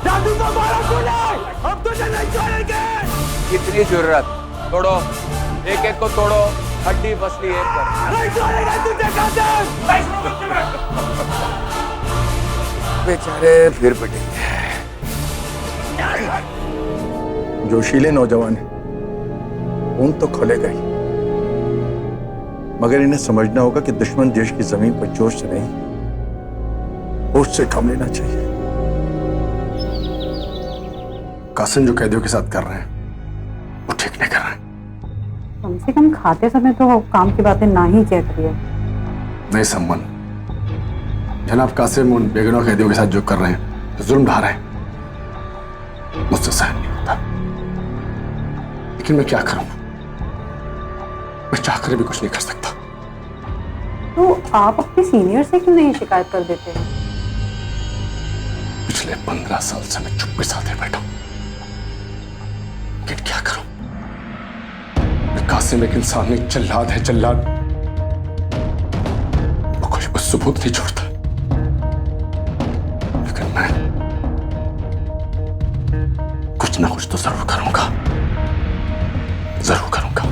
जादू को मारा तूने, अब तुझे नहीं छोड़ेंगे। कितनी जरूरत? तोड़ो, एक एक को तोड़ो, हड्डी बसली एक कर। नहीं छोड़ेंगे तुझे कासिम। बेचारे फिर पिटेंगे। जोशीले नौजवान हैं, खून तो खोलेगा ही, मगर इन्हें समझना होगा कि दुश्मन देश की जमीन पर जोश से नहीं, होश से काम लेना चाहिए। कासिम जो कैदियों के साथ कर रहे हैं वो ठीक नहीं कर रहे हैं। कम से कम खाते समय तो काम की बातें ना ही किया करिए। नहीं सम्मन, जनाब कासिम उन बेगुनाह कैदियों के साथ जो कर रहे हैं, जो जुल्म ढा रहे हैं, मुझसे सहन नहीं होता। लेकिन मैं क्या करूं? मैं चाहकर भी कुछ नहीं कर सकता। तो आप अपने सीनियर से क्यों नहीं शिकायत कर देते हैं? पिछले 15 साल से मैं चुप्पी साधे बैठा हूं, लेकिन क्या करूं? मैं कासिम एक इंसान नहीं, जल्लाद है जल्लाद। वो कोई सबूत नहीं छोड़ता, लेकिन मैं कुछ ना कुछ तो जरूर करूंगा, जरूर करूंगा।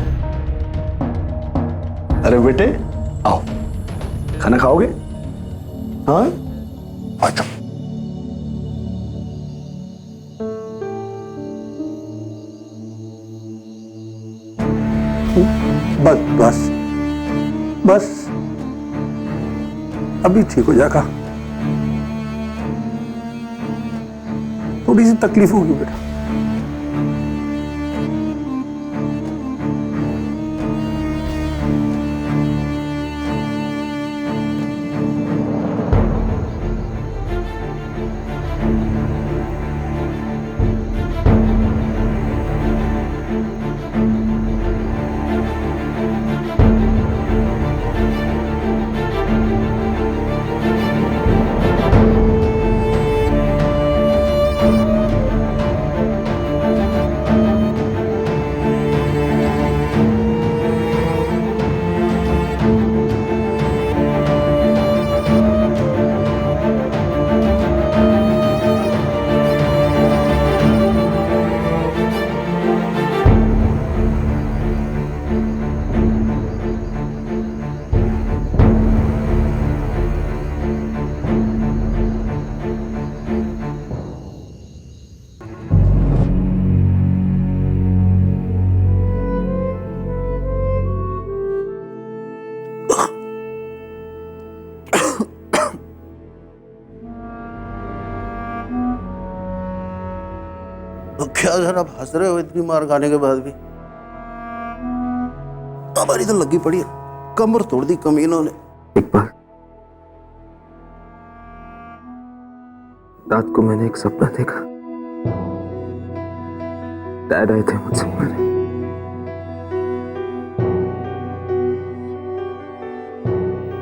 अरे बेटे आओ, खाना खाओगे? हाँ आ जाओ। बस बस बस, अभी ठीक हो जाएगा। थोड़ी सी तकलीफ होगी बेटा। क्या जरा आप हंस रहे हो इतनी मार खाने के बाद भी? हमारी तो लगी पड़ी है, कमर तोड़ दी कमीनों ने। एक बार रात को मैंने एक सपना देखा। डैड आए थे मुझसे मिलने।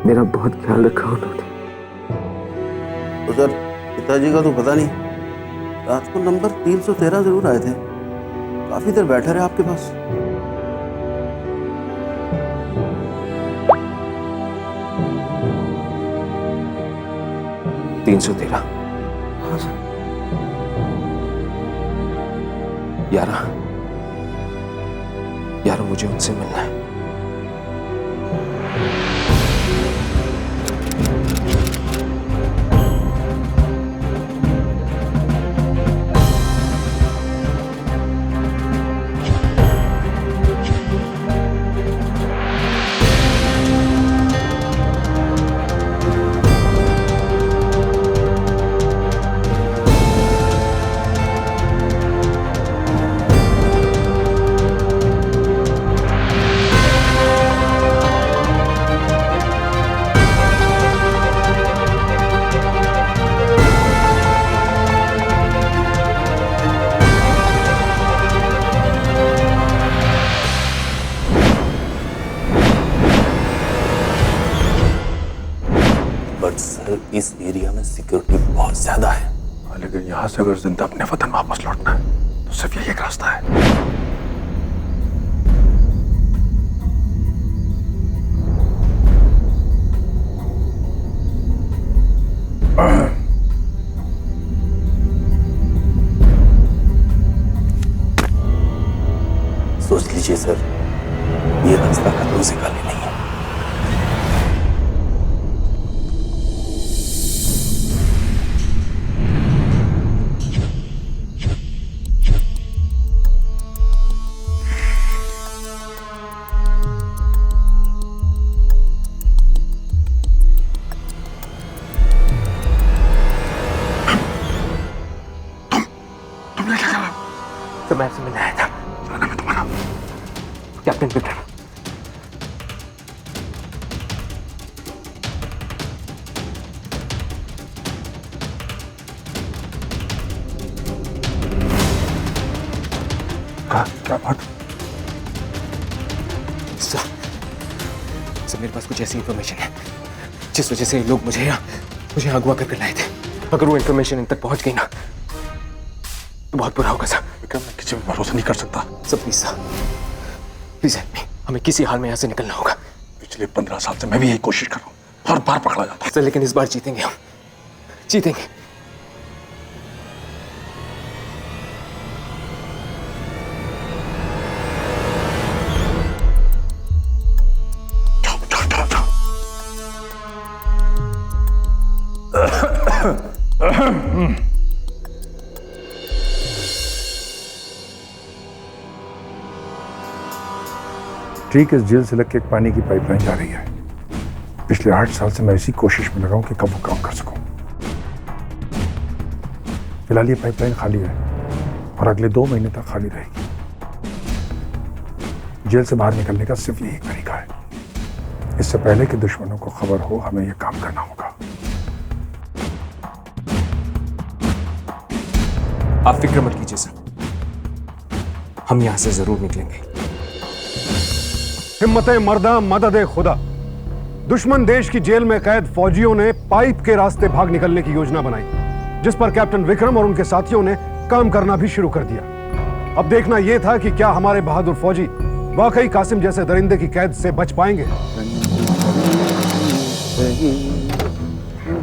मेरा बहुत ख्याल रखा उन्होंने। उधर पिताजी का तो पता नहीं, रात को नंबर 313 जरूर आए थे। काफी देर बैठे रहे आपके पास। यार मुझे उनसे मिलना है। इस एरिया में सिक्योरिटी बहुत ज्यादा है। लेकिन यहाँ से अगर जिंदा अपने वतन वापस लौटना है तो सिर्फ यही एक रास्ता है। सोच लीजिए सर, ये रास्ता खतरों से खाली नहीं है। तो मैं आपसे मिलने आया था। कैप्टन विक्रम। क्या बात? सर मेरे पास कुछ ऐसी इंफॉर्मेशन है जिस वजह से लोग मुझे अगवा करके लाए थे। अगर वो इंफॉर्मेशन इन तक पहुंच गई ना तो बहुत बुरा होगा सर। विक्रम, मैं किसी पर भरोसा नहीं कर सकता। Sir please help me. हमें किसी हाल में यहाँ से निकलना होगा। पिछले 15 साल से मैं भी यही कोशिश कर रहा हूँ, हर बार पकड़ा जाता है। सर लेकिन इस बार जीतेंगे हम, जीतेंगे। ठीक इस जेल से लग के एक पानी की पाइपलाइन जा रही है। पिछले 8 साल से मैं इसी कोशिश में लगा हूं कि कब वो काम कर सकूं। फिलहाल ये पाइपलाइन खाली है और अगले 2 महीने तक खाली रहेगी। जेल से बाहर निकलने का सिर्फ यही तरीका है। इससे पहले कि दुश्मनों को खबर हो, हमें यह काम करना होगा। आप फिक्र मत कीजिए सर, हम यहां से जरूर निकलेंगे। हिम्मत मर्दा मदद खुदा। दुश्मन देश की जेल में कैद फौजियों ने पाइप के रास्ते भाग निकलने की योजना बनाई, जिस पर कैप्टन विक्रम और उनके साथियों ने काम करना भी शुरू कर दिया। अब देखना यह था कि क्या हमारे बहादुर फौजी वाकई कासिम जैसे दरिंदे की कैद से बच पाएंगे।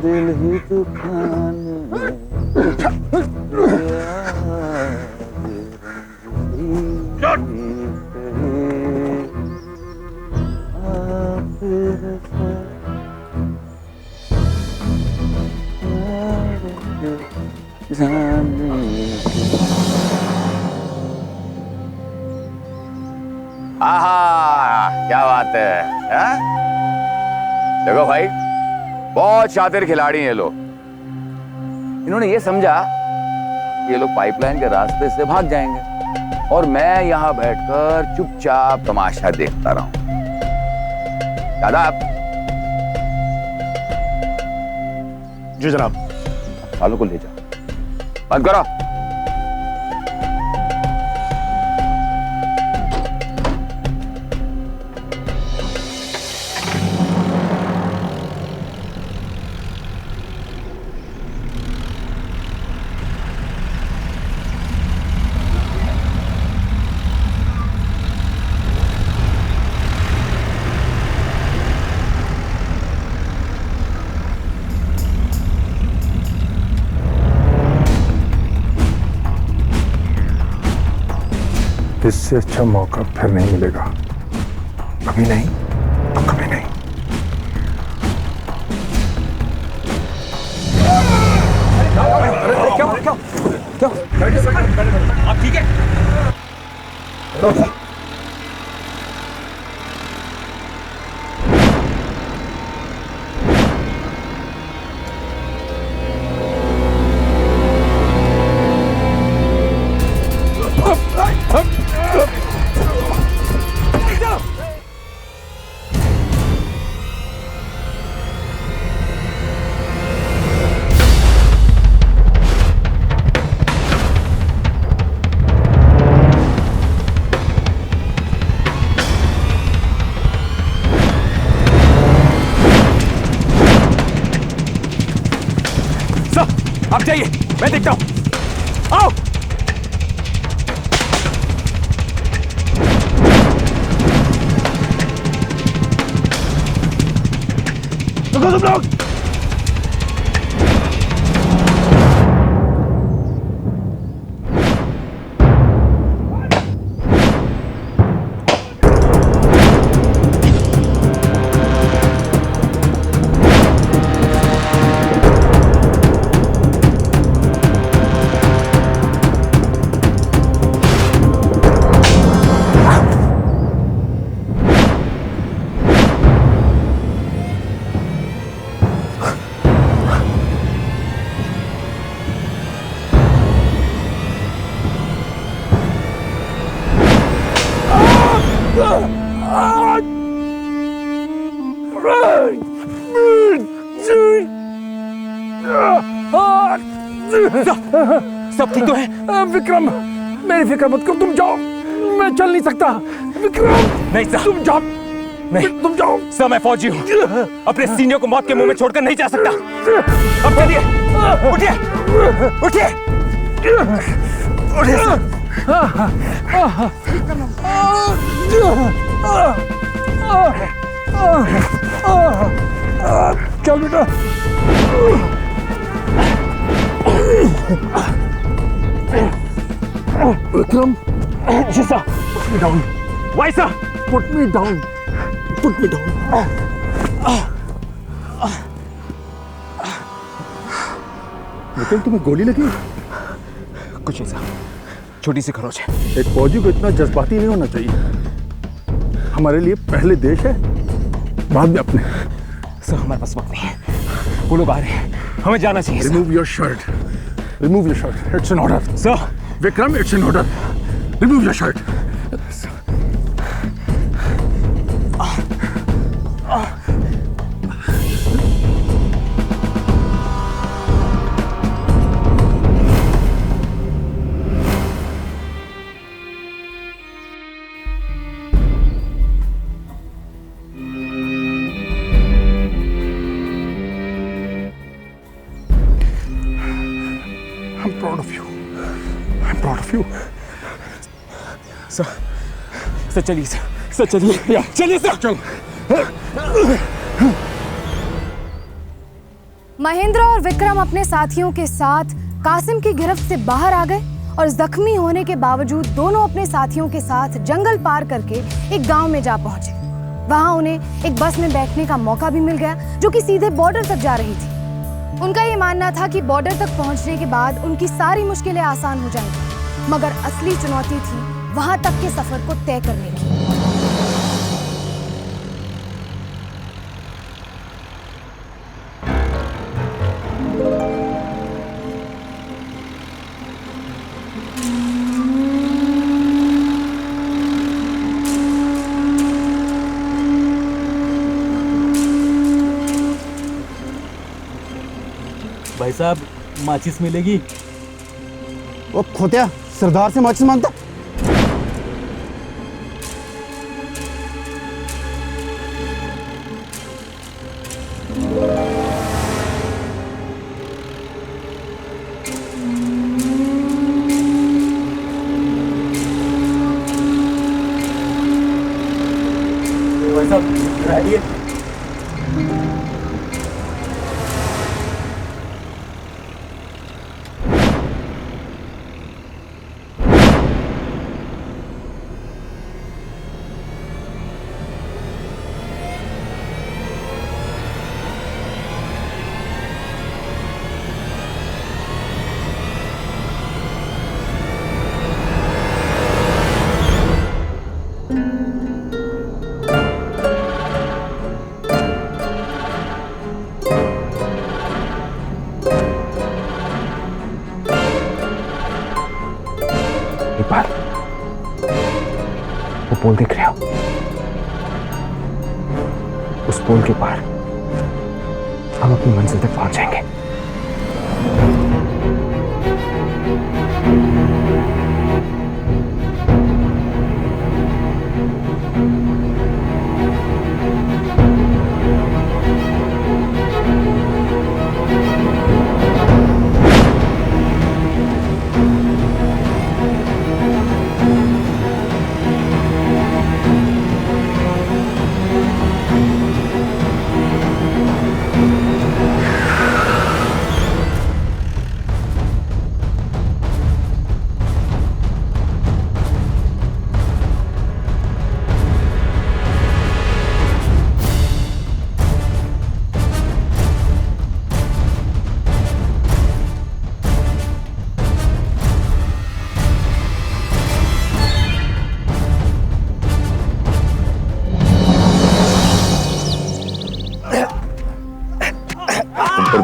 दिल ही तूफान आहा, क्या बात है, हा? देखो भाई, बहुत शातिर खिलाड़ी हैं ये लोग। इन्होंने ये समझा कि ये लोग पाइपलाइन के रास्ते से भाग जाएंगे और मैं यहां बैठकर चुपचाप तमाशा देखता रहूं। दादा जी जनाब। वालों को ले जाओ, बंद करो। इससे अच्छा मौका फिर नहीं मिलेगा, कभी नहीं तो कभी नहीं। क्या आप ठीक है? आप जाइए, मैं देखता हूं। आओ। रुको तुम लोग। सब ठीक तो है? विक्रम, मेरी फिक्र मत करो, तुम जाओ, मैं चल नहीं सकता। विक्रम नहीं सर, तुम जाओ, नहीं तुम जाओ। सर मैं फौजी हूँ, अपने सीनियर को मौत के मुंह में छोड़कर नहीं जा सकता। अब चलिए, उठिए, उठिए, उठिए सर। चल बेटा। Vikram, yes sir. Put me down. Why sir? Put me down. Put me down. Vikram, तुम्हें गोली लगी? कुछ नहीं सर, छोटी सी खरोच है। एक फौजी को इतना जज्बाती नहीं होना चाहिए। हमारे लिए पहले देश है, बाद में अपने। सर हमारे पास वक्त नहीं है, वो लोग आ रहे हैं, हमें जाना चाहिए। Remove your shirt. Remove your shirt. It's an order. Sir. Vikram, it's an order. Remove your shirt. I'm proud of you. I'm proud of you. Sir चलिए सर चलिए, चलिए सर। चल। महेंद्र और विक्रम अपने साथियों के साथ कासिम की गिरफ्त से बाहर आ गए और जख्मी होने के बावजूद दोनों अपने साथियों के साथ जंगल पार करके एक गांव में जा पहुंचे। वहां उन्हें एक बस में बैठने का मौका भी मिल गया जो कि सीधे बॉर्डर तक जा रही थी। उनका ये मानना था कि बॉर्डर तक पहुंचने के बाद उनकी सारी मुश्किलें आसान हो जाएंगी, मगर असली चुनौती थी वहां तक के सफर को तय करने की। भाई साहब, माचिस मिलेगी? वो खोतिया सरदार से माचिस मांगता। भाई साहब रहलिए। एक बार वो पोल दिख रहे हो? उस पोल के पार हम अपनी मंजिल तक पहुंच जाएंगे।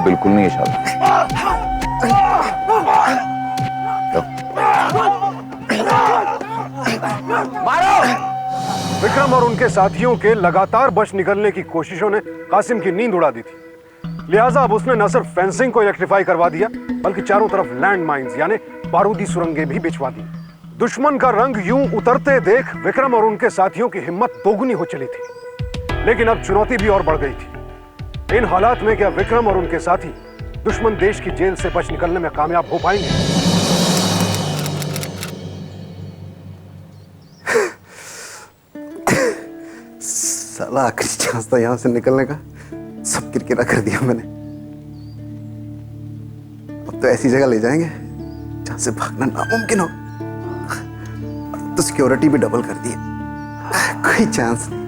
बिल्कुल नहीं है शादी। मारो! विक्रम और उनके साथियों के लगातार बच निकलने की कोशिशों ने कासिम की नींद उड़ा दी थी। लिहाजा अब उसने न सिर्फ फेंसिंग को इलेक्ट्रीफाई करवा दिया, बल्कि चारों तरफ लैंड माइंस यानी बारूदी सुरंगें भी बिछवा दी। दुश्मन का रंग यूं उतरते देख विक्रम और उनके साथियों की हिम्मत दोगुनी हो चली थी। लेकिन अब चुनौती भी और बढ़ गई थी। इन हालात में क्या विक्रम और उनके साथी दुश्मन देश की जेल से बच निकलने में कामयाब हो पाएंगे? साला आखिरी चांस था यहां से निकलने का, सब किरकिरा कर दिया मैंने। अब तो ऐसी जगह ले जाएंगे जहां से भागना नामुमकिन हो। अब तो सिक्योरिटी भी डबल कर दी है, कोई चांस नहीं।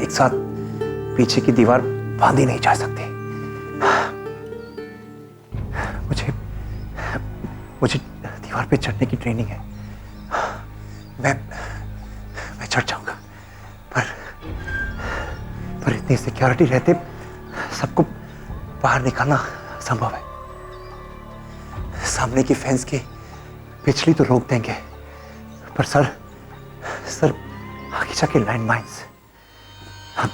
एक साथ पीछे की दीवार बांधी नहीं जा सकती। मुझे दीवार पे चढ़ने की ट्रेनिंग है। मैं चढ़ जाऊंगा, पर इतनी सिक्योरिटी रहते सबको बाहर निकालना संभव है। सामने की फेंस की पिछली तो रोक देंगे, पर सर आगे जाके लैंड माइंस। हम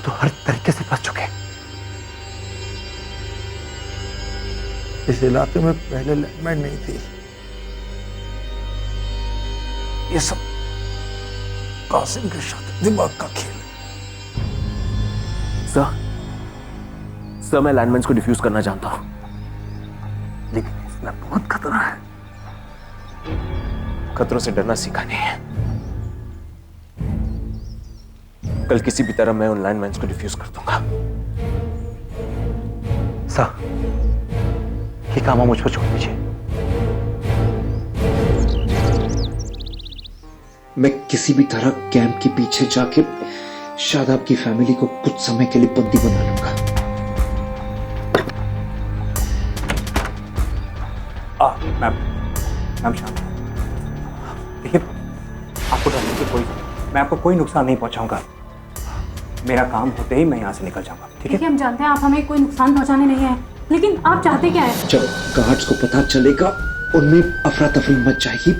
तो हर तरीके से फंस चुके हैं। इस इलाके में पहले लैंडमाइन नहीं थी। ये सब कासिम के साथ दिमाग का खेल है। सर मैं लैंडमाइंस को डिफ्यूज करना जानता हूं, लेकिन इसमें बहुत खतरा है। खतरों से डरना सीखा नहीं है। कल किसी भी तरह मैं उन लैंडमाइंस को डिफ्यूज कर दूंगा। सर, ये काम आप मुझ पर छोड़ दीजिए। मैं किसी भी तरह कैंप के पीछे जाके शादाब की फैमिली को कुछ समय के लिए बंदी बना लूंगा। मैम शांत, देखिए आपको डरने की मैं आपको कोई नुकसान नहीं पहुंचाऊंगा। मेरा काम होते ही मैं यहाँ से निकल जाऊंगा, ठीक है? हम जानते हैं आप हमें कोई नुकसान पहुंचाने नहीं आए, लेकिन आप चाहते क्या है? जब गार्ड्स को पता चलेगा उनमें अफरा तफरी मच जाएगी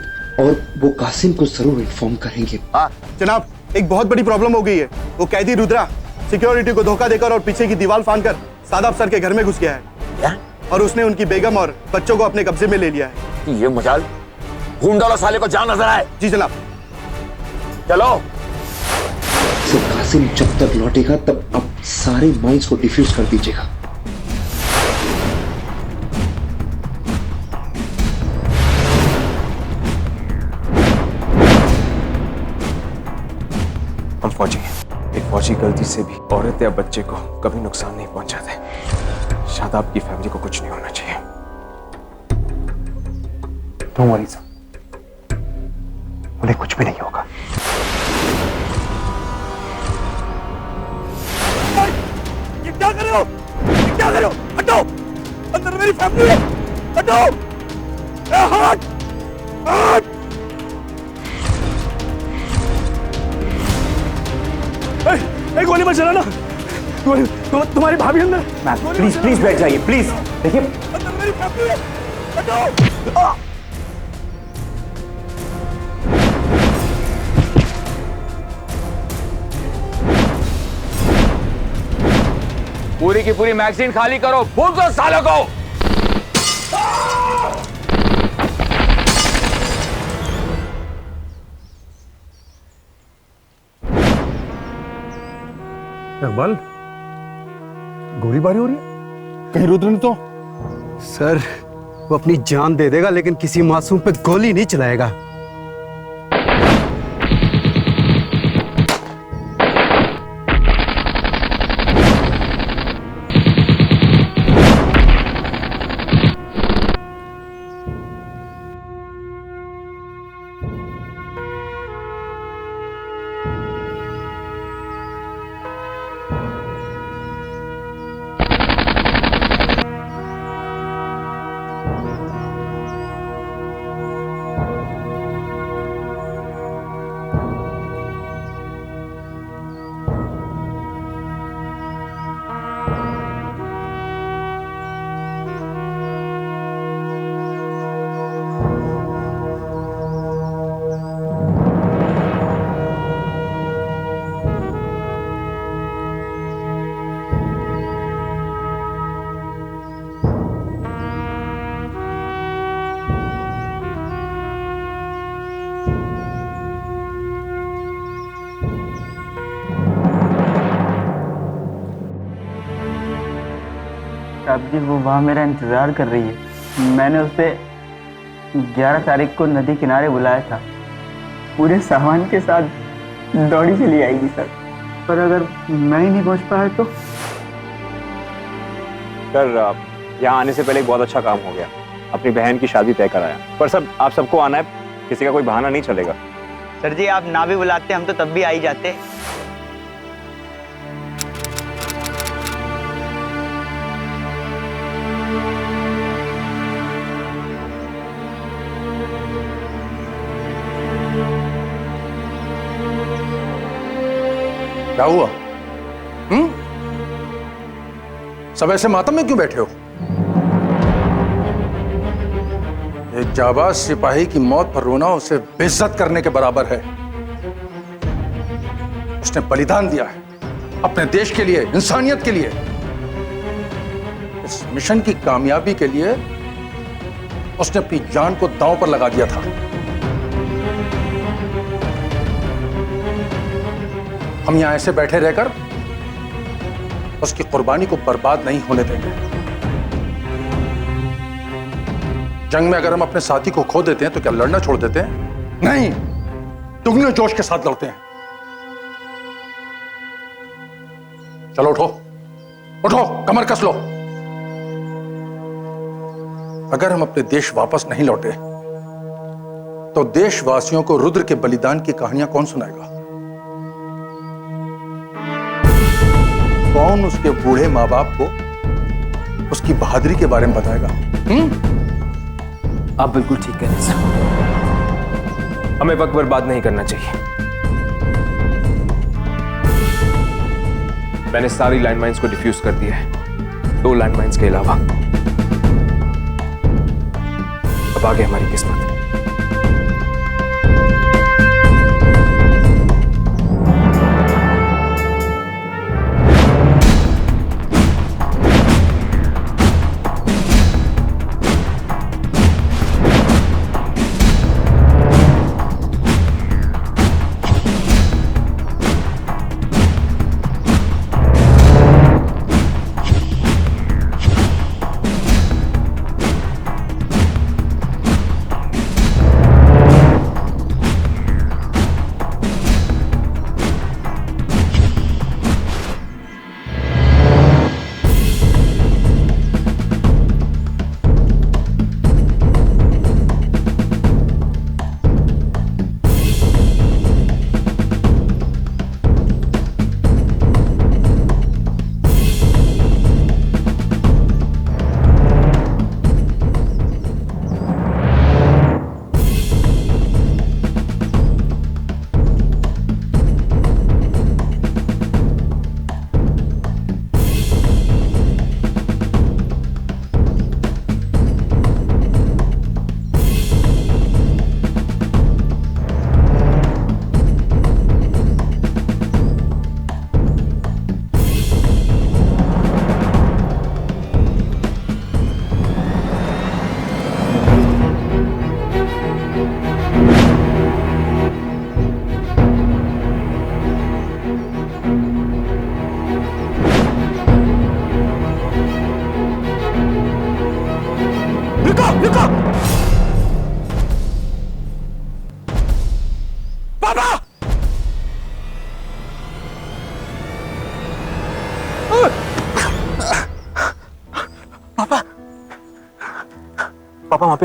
और वो कासिम को जरूर इन्फॉर्म करेंगे। जनाब, एक बहुत बड़ी प्रॉब्लम हो गई है। वो कैदी रुद्रा सिक्योरिटी को धोखा देकर और पीछे की दीवार फांदकर सादाब सर के घर में घुस गया है और उसने उनकी बेगम और बच्चों को अपने कब्जे में ले लिया है। ये मजाल खून डालो साले को जहां नजर आए। जी जनाब। चलो। तो कासिम जब तक लौटेगा तब आप सारे माइंस को डिफ्यूज कर दीजिएगा। हम फौजी हैं। एक फौजी गलती से भी औरत या बच्चे को कभी नुकसान नहीं पहुंचाते। शादाब की फैमिली को कुछ नहीं होना चाहिए। डोंट वरी सर, उन्हें कुछ भी नहीं होगा। ये क्या कर रहे हो? ये क्या कर रहे हो? हटो! अंदर मेरी फैमिली है। हटो! हट! हट! गोली मत चलाना। तुम्हारी भाभी अंदर। प्लीज प्लीज बैठ जाइए, प्लीज। देखिए अंदर मेरी फैमिली है। हटो। पूरी की पूरी मैगजीन खाली करो, भूल दो सालों को। इकबाल, गोलीबारी हो रही है? कहीं रुद्र ने तो? सर, वो अपनी जान दे देगा लेकिन किसी मासूम पे गोली नहीं चलाएगा। साहब जी, वो वहाँ मेरा इंतज़ार कर रही है। मैंने उसे 11 तारीख को नदी किनारे बुलाया था, पूरे सामान के साथ दौड़ी चली आएगी सर। पर अगर मैं ही नहीं पहुँच पाया तो? सर, यहाँ आने से पहले एक बहुत अच्छा काम हो गया, अपनी बहन की शादी तय कराया। पर सर, आप सबको आना है, किसी का कोई बहाना नहीं चलेगा। सर जी, आप ना भी बुलाते हम तो तब भी आ ही जाते। क्या हुआ? सब ऐसे मातम में क्यों बैठे हो? एक जाबाज सिपाही की मौत पर रोना उसे बेइज्जत करने के बराबर है। उसने बलिदान दिया है अपने देश के लिए, इंसानियत के लिए। इस मिशन की कामयाबी के लिए उसने अपनी जान को दांव पर लगा दिया था। हम यहां ऐसे बैठे रहकर उसकी कुर्बानी को बर्बाद नहीं होने देंगे। जंग में अगर हम अपने साथी को खो देते हैं तो क्या लड़ना छोड़ देते हैं? नहीं, दुगने जोश के साथ लड़ते हैं। चलो उठो, उठो, कमर कस लो। अगर हम अपने देश वापस नहीं लौटे तो देशवासियों को रुद्र के बलिदान की कहानियां कौन सुनाएगा? कौन उसके बूढ़े माँ बाप को उसकी बहादुरी के बारे में बताएगा? आप बिल्कुल ठीक कह रहे हैं सर। हमें वक्त बर्बाद नहीं करना चाहिए। मैंने सारी लैंडमाइंस को डिफ्यूज कर दिया है, 2 लैंडमाइंस के अलावा। अब आगे हमारी किस्मत।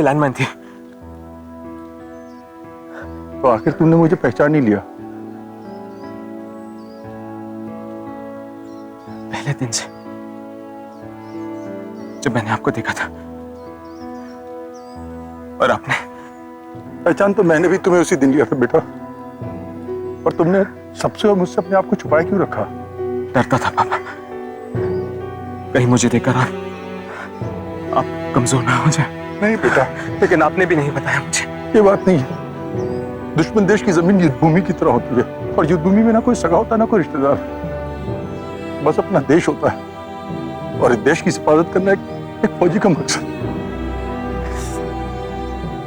पे लैंडमाइन थी। तो आखिर तुमने मुझे पहचान नहीं लिया? पहले दिन से जब मैंने आपको देखा था। और आपने पहचान तो मैंने भी तुम्हें उसी दिन लिया था बेटा, और तुमने सबसे और मुझसे अपने आप को छुपाए क्यों रखा? डरता था पापा, कहीं मुझे देखकर आप कमजोर ना हो जाए। नहीं बेटा, लेकिन आपने भी नहीं बताया मुझे। ये बात नहीं है। दुश्मन देश की जमीन युद्ध भूमि की तरह होती है, और युद्ध भूमि में ना कोई सगा होता ना कोई रिश्तेदार, बस अपना देश होता है, और इस देश की हिफाजत करना एक फौजी का मकसद।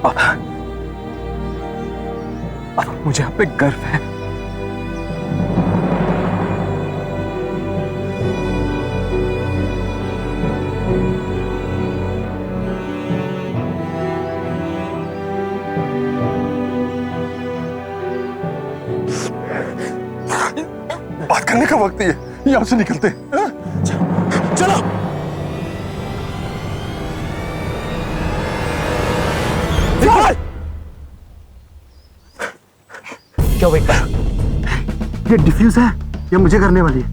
पापा, मुझे आप पे गर्व है। बात करने का वक्त ही है, यहां से निकलते हैं। चलो। क्या हुआ इकबाल? ये डिफ्यूज है या मुझे करने वाली है?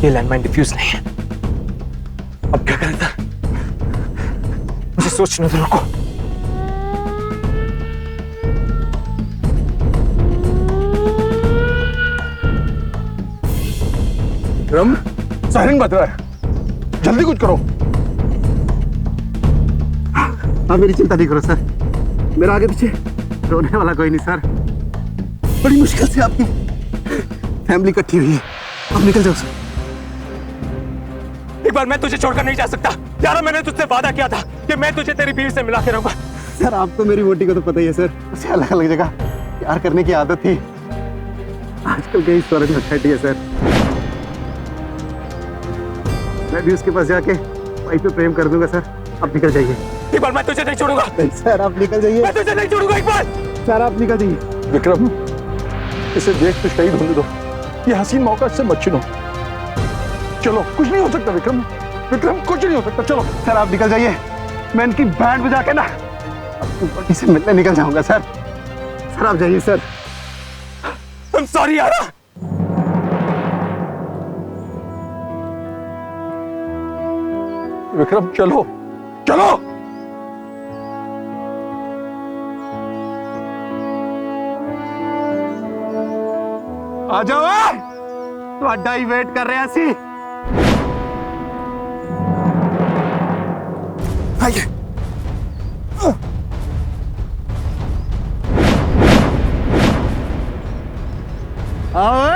ये लैंडमाइन डिफ्यूज नहीं है। अब क्या करें सर? मुझे सोचने दो, रुको। विक्रम, सायरन बज रहा है, जल्दी कुछ करो। आप मेरी चिंता नहीं करो सर, मेरा आगे पीछे रोने वाला कोई नहीं सर। बड़ी मुश्किल से आपकी फैमिली इकट्ठी हुई है, अब निकल जाओ सर। एक बार मैं तुझे छोड़कर नहीं जा सकता यार। मैंने तुझसे वादा किया था कि मैं तुझे तेरी बीवी से मिला के रहूंगा। सर आपको मेरी वोटी को तो पता ही है सर, उसे अलग अलग जगह प्यार करने की आदत थी। आजकल कई स्वर्ग में बैठी है सर। मैं भी उसके पास जाके वाइफ पे प्रेम कर दूंगा सर। आप निकल जाइए। एक बार मैं तुझे नहीं छोड़ूंगा। नहीं सर, आप निकल जाइए। मैं तुझे नहीं छोड़ूंगा। एक बार सर आप निकल जाइए। विक्रम, इसे देश पे शहीद होने दो, ये हसीन मौका इससे मत छीनो। चलो, कुछ नहीं हो सकता विक्रम, विक्रम कुछ नहीं हो सकता। चलो सर आप निकल जाइए, मैं इनकी बैंड बजा के ना अपनी वोटी से मिलने निकल जाऊंगा सर। सर आप जाइए सर। I'm sorry यार। विक्रम चलो, चलो। आ जाओ, ਤੁਹਾਡਾ ਹੀ ਵੇਟ ਕਰ ਰਿਹਾ ਸੀ। आइए। आओ।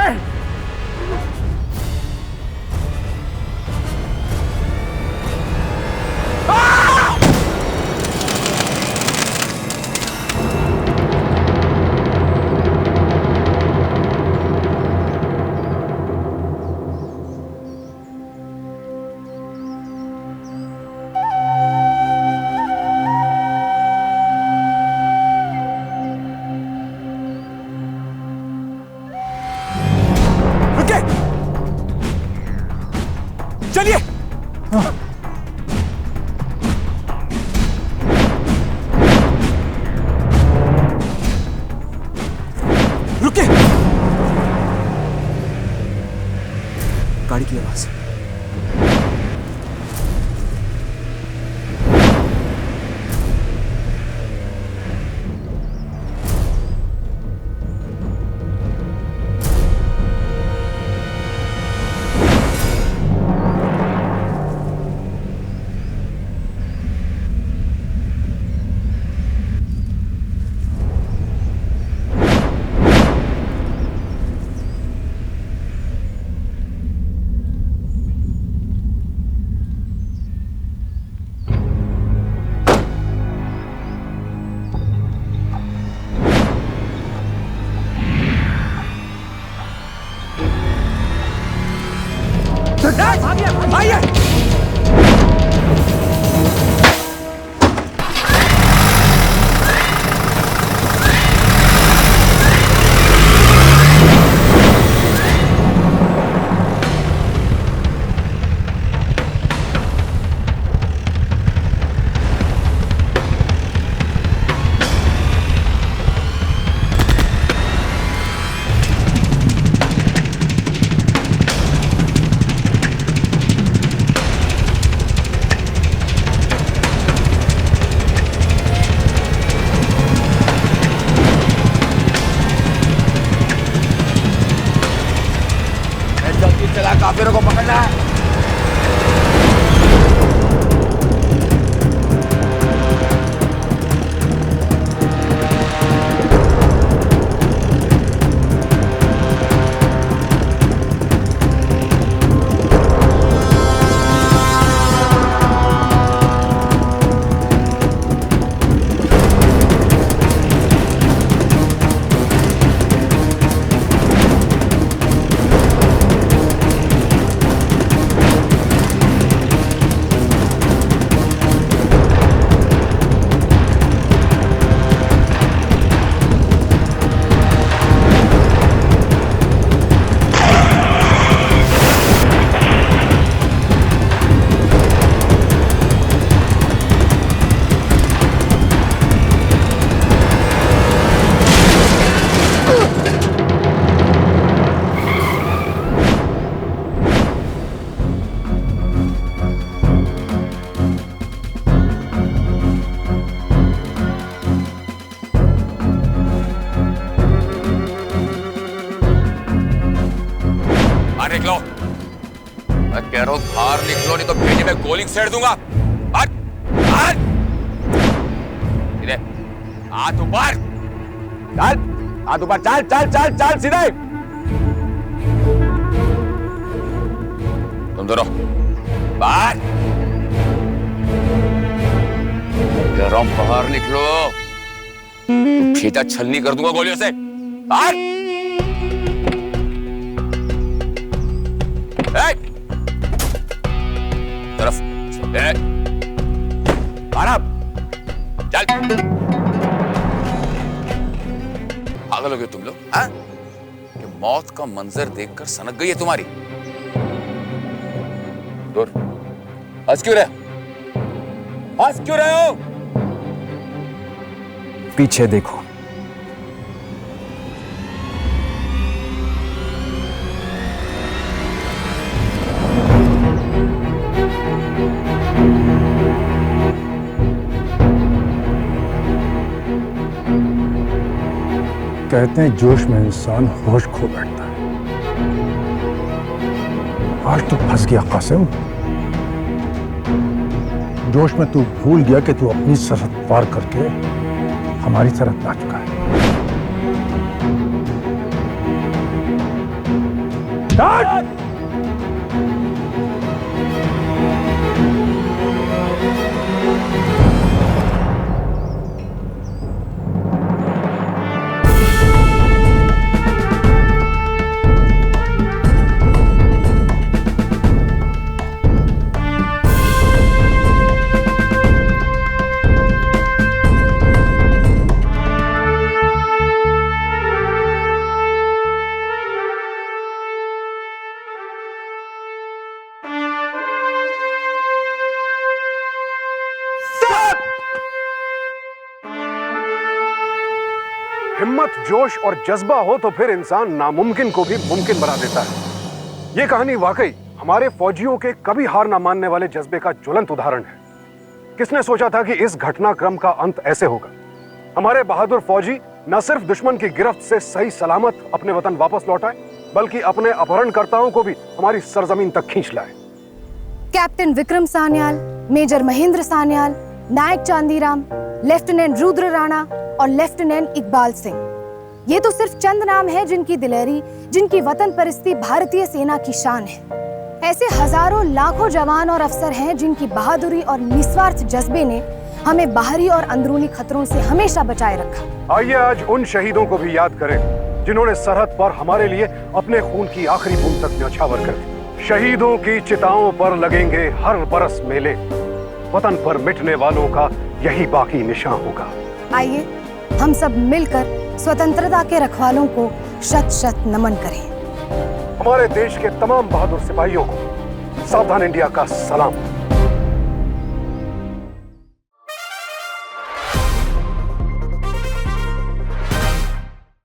करो बाहर निकलो, नहीं तो भेजे में गोली सेड़ दूंगा। हाथ ऊपर, चल हाथ ऊपर, चल चल चल चल सीधे। तुम दोनों बाहर, बाहर निकलो, फीता छलनी कर दूंगा गोलियों से। बाहर तरफ चल। पागल हो गए तुम लोग, हाँ? कि मौत का मंजर देखकर सनक गई है तुम्हारी। दूर हंस क्यों रहे, हंस क्यों रहे हो? पीछे देखो। कहते हैं जोश में इंसान होश खो बैठता है। आज तो फंस गया कासिम। जोश में तू भूल गया कि तू अपनी सरहद पार करके हमारी सरहद आ चुका है। हिम्मत, जोश और जज्बा हो तो फिर इंसान नामुमकिन को भी मुमकिन बना देता है। ये कहानी वाकई हमारे फौजियों के कभी हार ना मानने वाले जज्बे का ज्वलंत उदाहरण है। किसने सोचा था कि इस घटनाक्रम का अंत ऐसे होगा? हमारे बहादुर फौजी न सिर्फ दुश्मन की गिरफ्त से सही सलामत अपने वतन वापस लौट आए, बल्कि अपने अपहरणकर्ताओं को भी हमारी सरजमीन तक खींच लाए। कैप्टन विक्रम सान्याल, मेजर महेंद्र सान्याल, नायक चांदीराम, लेफ्टिनेंट रुद्र राणा और लेफ्टिनेंट इकबाल सिंह, ये तो सिर्फ चंद नाम हैं जिनकी दिलेरी, जिनकी वतन परस्ती भारतीय सेना की शान है। ऐसे हजारों लाखों जवान और अफसर हैं जिनकी बहादुरी और निस्वार्थ जज्बे ने हमें बाहरी और अंदरूनी खतरों से हमेशा बचाए रखा। आइए आज उन शहीदों को भी याद करें जिन्होंने सरहद पर हमारे लिए अपने खून की आखिरी बूंद तक न्यौछावर कर दी। शहीदों की चिताओं पर लगेंगे हर बरस मेले, वतन पर मिटने वालों का यही बाकी निशान होगा। आइए हम सब मिलकर स्वतंत्रता के रखवालों को शत शत नमन करें। हमारे देश के तमाम बहादुर सिपाहियों को सावधान इंडिया का सलाम।